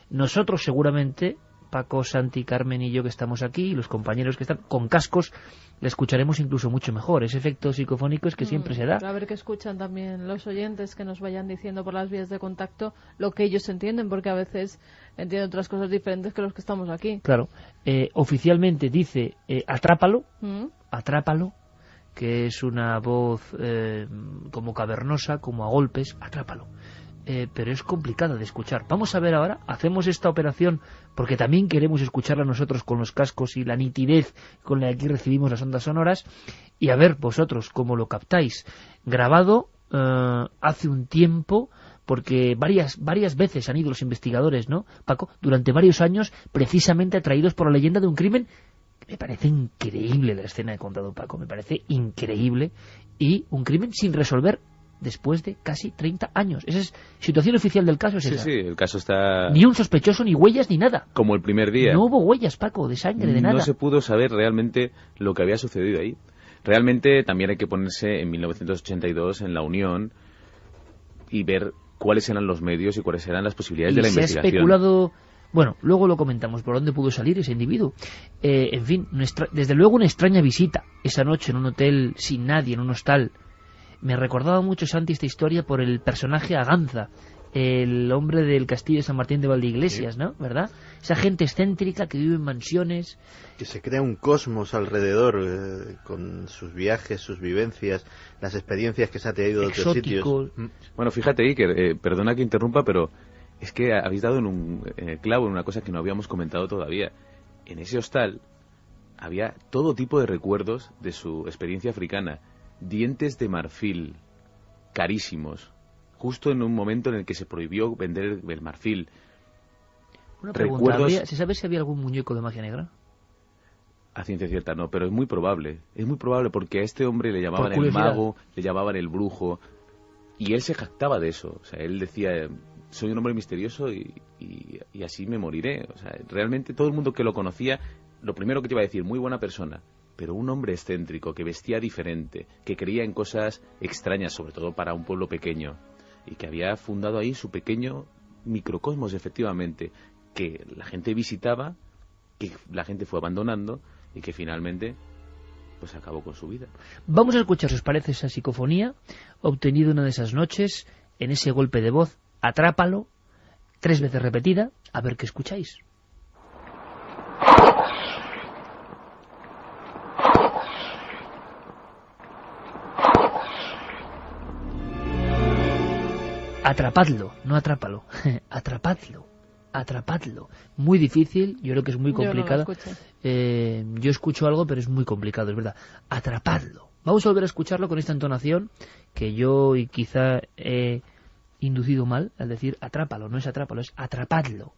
Nosotros seguramente, Paco, Santi, Carmen y yo que estamos aquí, y los compañeros que están con cascos, le escucharemos incluso mucho mejor. Ese efecto psicofónico es que siempre se da. A ver qué escuchan también los oyentes, que nos vayan diciendo por las vías de contacto lo que ellos entienden, porque a veces entienden otras cosas diferentes que los que estamos aquí. Claro. Oficialmente dice atrápalo, atrápalo, que es una voz como cavernosa, como a golpes, atrápalo. Pero es complicada de escuchar. Vamos a ver ahora, hacemos esta operación porque también queremos escucharla nosotros con los cascos y la nitidez con la que aquí recibimos las ondas sonoras, y a ver vosotros cómo lo captáis. Grabado hace un tiempo, porque varias veces han ido los investigadores, ¿no, Paco? Durante varios años, precisamente atraídos por la leyenda de un crimen. Me parece increíble la escena que ha contado Paco, me parece increíble, y un crimen sin resolver después de casi 30 años. Esa es situación oficial del caso. Sí, el caso está... Ni un sospechoso, ni huellas, ni nada. Como el primer día. No hubo huellas, Paco, de sangre, de nada. No se pudo saber realmente lo que había sucedido ahí. Realmente también hay que ponerse en 1982 en la Unión y ver cuáles eran los medios y cuáles eran las posibilidades de la investigación. Se ha especulado... Bueno, luego lo comentamos, por dónde pudo salir ese individuo. En fin, desde luego una extraña visita esa noche en un hotel sin nadie, en un hostal. Me recordaba mucho, Santi, esta historia por el personaje Aganza, el hombre del castillo de San Martín de Valdeiglesias, ¿no? ¿Verdad? Esa gente excéntrica que vive en mansiones. Que se crea un cosmos alrededor, con sus viajes, sus vivencias, las experiencias que se ha tenido de otros sitios. Bueno, fíjate, Iker, perdona que interrumpa, pero Es que habéis dado en el clavo en una cosa que no habíamos comentado todavía. En ese hostal había todo tipo de recuerdos de su experiencia africana. Dientes de marfil, carísimos, justo en un momento en el que se prohibió vender el marfil. Una pregunta, ¿se sabe si había algún muñeco de magia negra? A ciencia cierta no, pero es muy probable porque a este hombre le llamaban el mago, le llamaban el brujo, y él se jactaba de eso. O sea, él decía, soy un hombre misterioso y así me moriré. O sea, realmente todo el mundo que lo conocía, lo primero que te iba a decir, muy buena persona, pero un hombre excéntrico, que vestía diferente, que creía en cosas extrañas, sobre todo para un pueblo pequeño, y que había fundado ahí su pequeño microcosmos, efectivamente, que la gente visitaba, que la gente fue abandonando y que finalmente pues acabó con su vida. Vamos a escuchar, si os parece, esa psicofonía obtenida una de esas noches en ese golpe de voz, Atrápalo, 3 veces repetida, a ver qué escucháis. Atrapadlo, no atrápalo, atrapadlo. Atrapadlo. Muy difícil, yo creo que es muy complicado. Yo escucho algo, pero es muy complicado, es verdad. Atrapadlo. Vamos a volver a escucharlo con esta entonación que yo y quizá he inducido mal al decir atrápalo. No es atrápalo, es atrapadlo.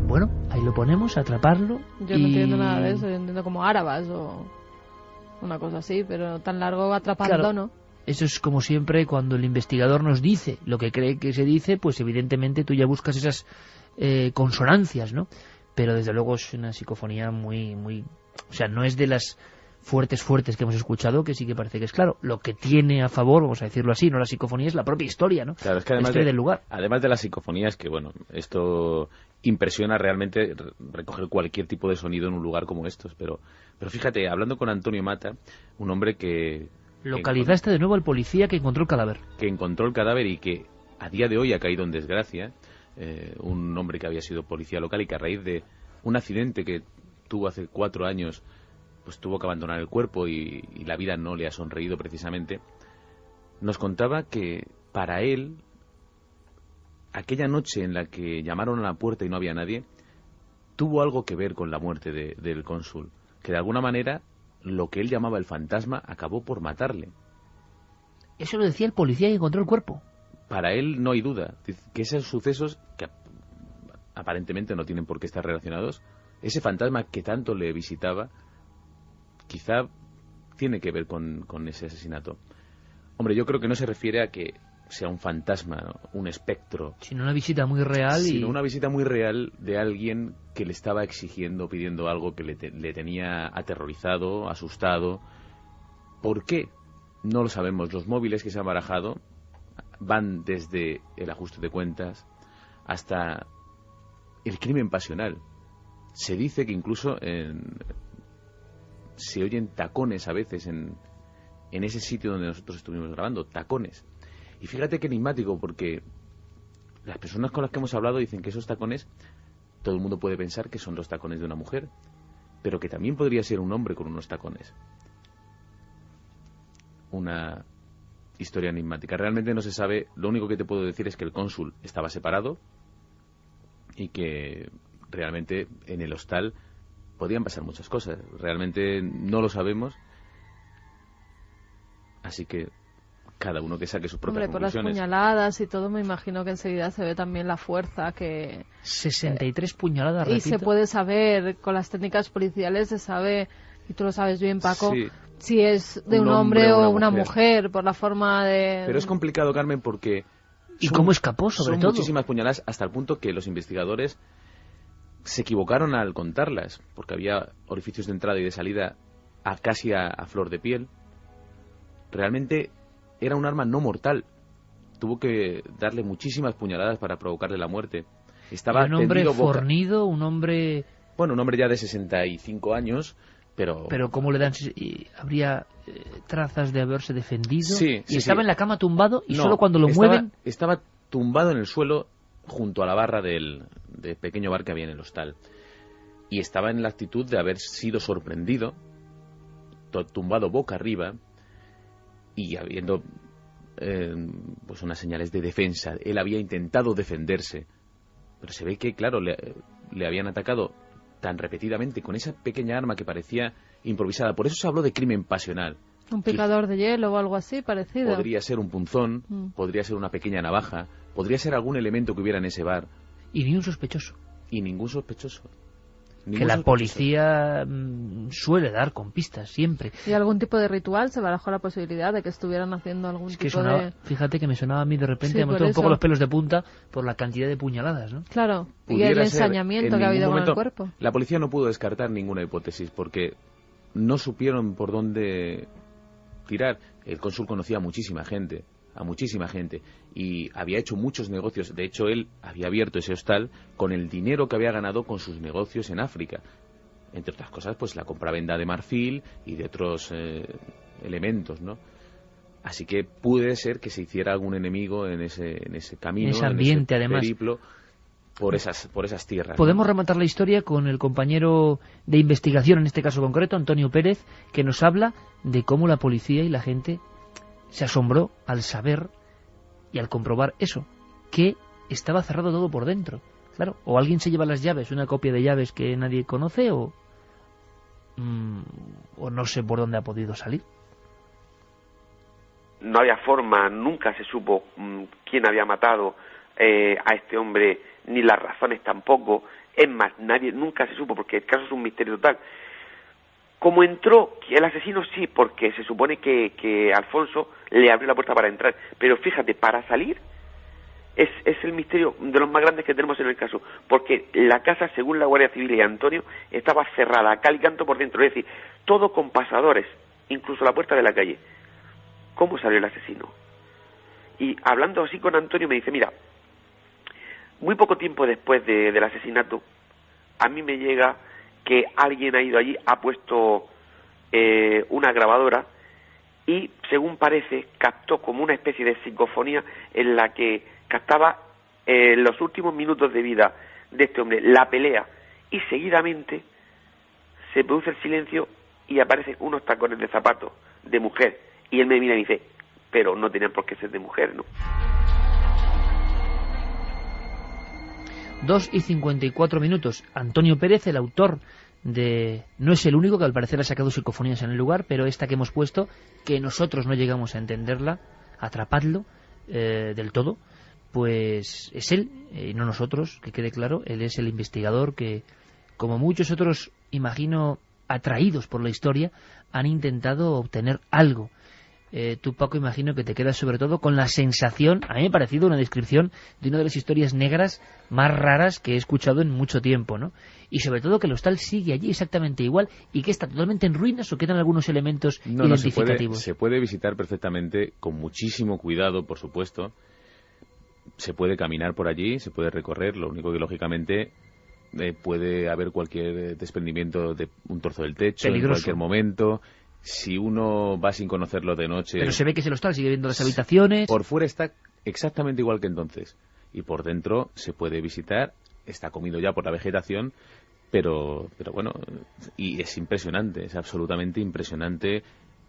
Bueno, ahí lo ponemos, atraparlo. Yo no entiendo nada de eso, yo entiendo como árabas o una cosa así, pero tan largo atrapando, claro, ¿no? Eso es como siempre cuando el investigador nos dice lo que cree que se dice, pues evidentemente tú ya buscas esas consonancias, ¿no? Pero desde luego es una psicofonía muy... O sea, no es de las fuertes que hemos escuchado, que sí que parece que es claro. Lo que tiene a favor, vamos a decirlo así, no la psicofonía, es la propia historia, ¿no? Claro, es que además del lugar. Además de las psicofonías, que bueno, esto impresiona realmente recoger cualquier tipo de sonido en un lugar como estos, pero fíjate, hablando con Antonio Mata, un hombre que... Localizaste de nuevo al policía que encontró el cadáver. Que encontró el cadáver y que a día de hoy ha caído en desgracia, un hombre que había sido policía local y que a raíz de un accidente que tuvo hace 4 años, pues tuvo que abandonar el cuerpo y la vida no le ha sonreído precisamente, nos contaba que para él, aquella noche en la que llamaron a la puerta y no había nadie, tuvo algo que ver con la muerte del cónsul, que de alguna manera lo que él llamaba el fantasma acabó por matarle. Eso lo decía el policía que encontró el cuerpo. Para él no hay duda, que esos sucesos, que aparentemente no tienen por qué estar relacionados, ese fantasma que tanto le visitaba, quizá tiene que ver con ese asesinato. Hombre, yo creo que no se refiere a que sea un fantasma, ¿no?, un espectro. Sino una visita muy real. Sino una visita muy real de alguien que le estaba exigiendo, pidiendo algo que le tenía aterrorizado, asustado. ¿Por qué? No lo sabemos. Los móviles que se han barajado van desde el ajuste de cuentas hasta el crimen pasional. Se dice que incluso se oyen tacones a veces en ese sitio donde nosotros estuvimos grabando, tacones. Y fíjate qué enigmático, porque las personas con las que hemos hablado dicen que esos tacones, todo el mundo puede pensar que son los tacones de una mujer, pero que también podría ser un hombre con unos tacones. Una historia enigmática. Realmente no se sabe. Lo único que te puedo decir es que el cónsul estaba separado y que realmente en el hostal podían pasar muchas cosas. Realmente no lo sabemos. Así que cada uno que saque sus propias conclusiones. Por las puñaladas y todo, me imagino que enseguida se ve también la fuerza que... 63 puñaladas, repito. Y se puede saber, con las técnicas policiales se sabe, y tú lo sabes bien, Paco, sí, si es de un hombre o una mujer, por la forma de... Pero es complicado, Carmen, porque... ¿Y cómo escapó, sobre todo? Son muchísimas puñaladas, hasta el punto que los investigadores se equivocaron al contarlas, porque había orificios de entrada y de salida casi a flor de piel. Realmente era un arma no mortal. Tuvo que darle muchísimas puñaladas para provocarle la muerte. Estaba un hombre fornido, un hombre... Bueno, un hombre ya de 65 años, pero... Pero ¿cómo le dan? ¿Habría trazas de haberse defendido? Sí, y estaba en la cama tumbado y no, solo cuando lo mueven... Estaba tumbado en el suelo junto a la barra del pequeño bar que había en el hostal. y estaba en la actitud de haber sido sorprendido, tumbado boca arriba y habiendo pues unas señales de defensa. Él había intentado defenderse, pero se ve que, claro, le habían atacado tan repetidamente con esa pequeña arma que parecía improvisada. Por eso se habló de crimen pasional. Un picador de hielo o algo así parecido. Podría ser un punzón, podría ser una pequeña navaja, podría ser algún elemento que hubiera en ese bar. Y ni un sospechoso. Y ningún sospechoso. Que la policía suele dar con pistas siempre. ¿Y algún tipo de ritual? ¿Se barajó la posibilidad de que estuvieran haciendo algún tipo sonaba, de...? Fíjate que me sonaba a mí de repente, Sí, me un poco los pelos de punta por la cantidad de puñaladas, ¿no? Claro, y Pudiera el ser, ensañamiento que ha habido con el cuerpo. La policía no pudo descartar ninguna hipótesis porque no supieron por dónde tirar. El cónsul conocía a muchísima gente, y había hecho muchos negocios. De hecho, él había abierto ese hostal con el dinero que había ganado con sus negocios en África. Entre otras cosas, pues la compraventa de marfil y de otros elementos, ¿no? Así que puede ser que se hiciera algún enemigo en ese camino, en ese ambiente, en ese además. periplo, por esas tierras. Podemos rematar la historia con el compañero de investigación, en este caso concreto, Antonio Pérez, que nos habla de cómo la policía y la gente se asombró al saber y al comprobar eso, que estaba cerrado todo por dentro. Claro, o alguien se lleva las llaves, una copia de llaves que nadie conoce, o no sé por dónde ha podido salir. No había forma, nunca se supo quién había matado a este hombre, ni las razones tampoco. Es más, nunca se supo, porque el caso es un misterio total. ¿Cómo entró? El asesino sí, porque se supone que Alfonso le abrió la puerta para entrar. Pero fíjate, para salir es el misterio de los más grandes que tenemos en el caso. Porque la casa, según la Guardia Civil y Antonio, estaba cerrada a cal y canto por dentro. Es decir, todo con pasadores, incluso la puerta de la calle. ¿Cómo salió el asesino? Y hablando así con Antonio me dice, mira, muy poco tiempo después del asesinato, a mí me llega que alguien ha ido allí, ha puesto una grabadora y, según parece, captó como una especie de psicofonía en la que captaba los últimos minutos de vida de este hombre, la pelea, y seguidamente se produce el silencio y aparecen unos tacones de zapatos de mujer, y él me mira y dice, pero no tenían por qué ser de mujer, ¿no? 2:54. Antonio Pérez, el autor de... No es el único que al parecer ha sacado psicofonías en el lugar, pero esta que hemos puesto, que nosotros no llegamos a entenderla, atrapadlo del todo, pues es él, y no nosotros, que quede claro. Él es el investigador que, como muchos otros, imagino, atraídos por la historia, han intentado obtener algo. Tú, Paco, imagino que te quedas sobre todo con la sensación, a mí me ha parecido una descripción de una de las historias negras más raras que he escuchado en mucho tiempo, ¿no? Y sobre todo que el hostal sigue allí exactamente igual y que está totalmente en ruinas, o quedan algunos elementos identificativos. Se puede visitar perfectamente, con muchísimo cuidado, por supuesto. Se puede caminar por allí, se puede recorrer, lo único que lógicamente puede haber cualquier desprendimiento de un trozo del techo en cualquier momento. Si uno va sin conocerlo de noche... Pero se ve que es el hostal, sigue viendo las habitaciones... Por fuera está exactamente igual que entonces. Y por dentro se puede visitar, está comido ya por la vegetación, pero bueno, y es impresionante, es absolutamente impresionante.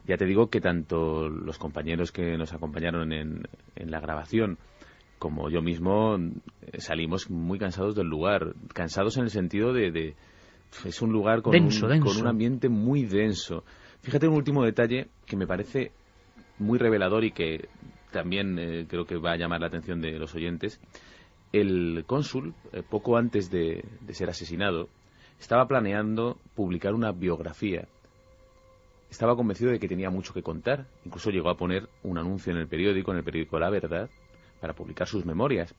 Ya te digo que tanto los compañeros que nos acompañaron en la grabación como yo mismo salimos muy cansados del lugar. Cansados en el sentido de es un lugar con un ambiente muy denso. Fíjate un último detalle que me parece muy revelador y que también creo que va a llamar la atención de los oyentes. El cónsul, poco antes de ser asesinado, estaba planeando publicar una biografía. Estaba convencido de que tenía mucho que contar. Incluso llegó a poner un anuncio en el periódico La Verdad, para publicar sus memorias.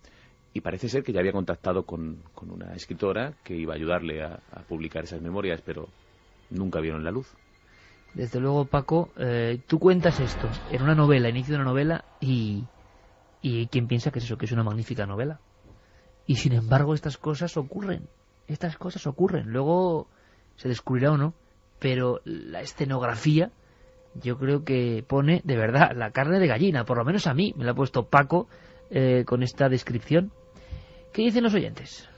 Y parece ser que ya había contactado con una escritora que iba a ayudarle a publicar esas memorias, pero nunca vieron la luz. Desde luego, Paco, tú cuentas esto en una novela, inicio de una novela, y ¿quién piensa que es eso, que es una magnífica novela? Y sin embargo estas cosas ocurren. Luego se descubrirá o no, pero la escenografía yo creo que pone, de verdad, la carne de gallina. Por lo menos a mí me la ha puesto Paco con esta descripción. ¿Qué dicen los oyentes?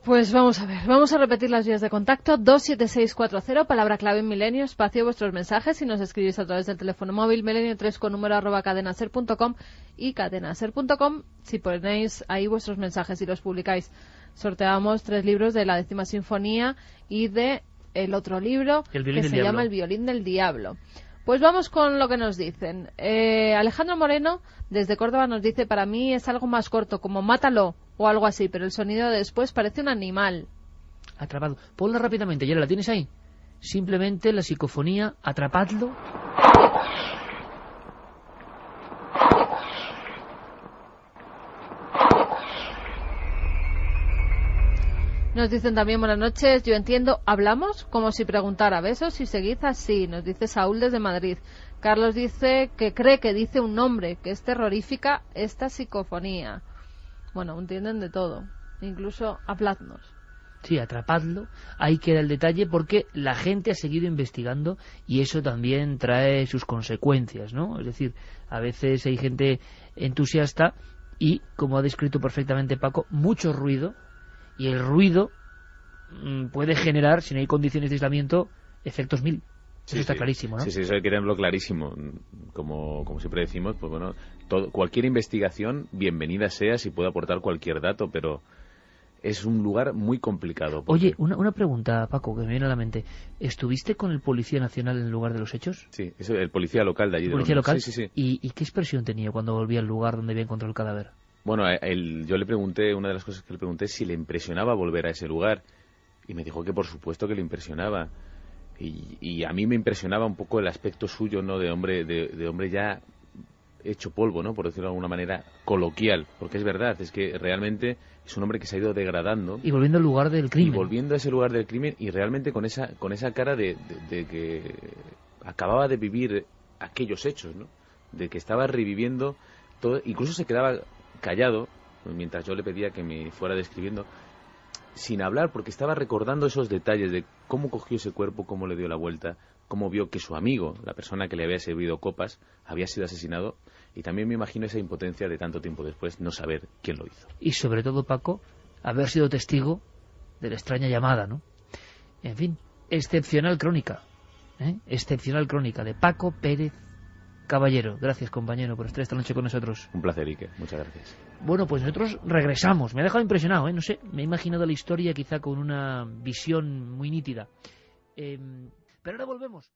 Pues vamos a ver, vamos a repetir las vías de contacto. 27640, palabra clave en Milenio, espacio vuestros mensajes, y nos escribís a través del teléfono móvil milenio3 con número @cadenaser.com y cadenaser.com. Si ponéis ahí vuestros mensajes y los publicáis, sorteamos 3 libros de la 10ª Sinfonía y de el otro libro que se llama El violín del diablo. Pues vamos con lo que nos dicen. Alejandro Moreno, desde Córdoba, nos dice: para mí es algo más corto, como mátalo o algo así, pero el sonido de después parece un animal. Atrapado. Ponla rápidamente, ¿ya la tienes ahí? Simplemente la psicofonía, atrapadlo. Nos dicen también: buenas noches, yo entiendo, hablamos como si preguntara, besos y seguid así. Nos dice Saúl desde Madrid. Carlos dice que cree que dice un nombre, que es terrorífica esta psicofonía. Bueno, entienden de todo, incluso habladnos. Sí, atrapadlo. Ahí queda el detalle, porque la gente ha seguido investigando y eso también trae sus consecuencias, ¿no? Es decir, a veces hay gente entusiasta y, como ha descrito perfectamente Paco, mucho ruido, y el ruido puede generar, si no hay condiciones de aislamiento, efectos 1000. Eso está clarísimo, ¿no? Sí, eso hay que tenerlo clarísimo. Como siempre decimos, pues bueno, cualquier investigación, bienvenida sea si puede aportar cualquier dato, pero es un lugar muy complicado. Oye, una pregunta, Paco, que me viene a la mente. ¿Estuviste con el Policía Nacional en el lugar de los hechos? Sí, es el policía local de allí. ¿El policía local? Sí. ¿Y qué expresión tenía cuando volvía al lugar donde había encontrado el cadáver? Bueno, yo le pregunté, una de las cosas que le pregunté, si le impresionaba volver a ese lugar. Y me dijo que por supuesto que le impresionaba. Y a mí me impresionaba un poco el aspecto suyo, ¿no? De hombre ya hecho polvo, ¿no? Por decirlo de alguna manera coloquial. Porque es verdad, es que realmente es un hombre que se ha ido degradando. Y volviendo al lugar del crimen. Y volviendo a ese lugar del crimen, y realmente con esa cara de que acababa de vivir aquellos hechos, ¿no? De que estaba reviviendo todo. Incluso se quedaba callado mientras yo le pedía que me fuera describiendo, sin hablar, porque estaba recordando esos detalles de cómo cogió ese cuerpo, cómo le dio la vuelta, cómo vio que su amigo, la persona que le había servido copas, había sido asesinado, y también me imagino esa impotencia de tanto tiempo después no saber quién lo hizo. Y sobre todo, Paco, haber sido testigo de la extraña llamada, ¿no? En fin, excepcional crónica, excepcional crónica de Paco Pérez Caballero. Gracias, compañero, por estar esta noche con nosotros. Un placer, Iker. Muchas gracias. Bueno, pues nosotros regresamos. Me ha dejado impresionado, no sé. Me he imaginado la historia quizá con una visión muy nítida. Pero ahora volvemos.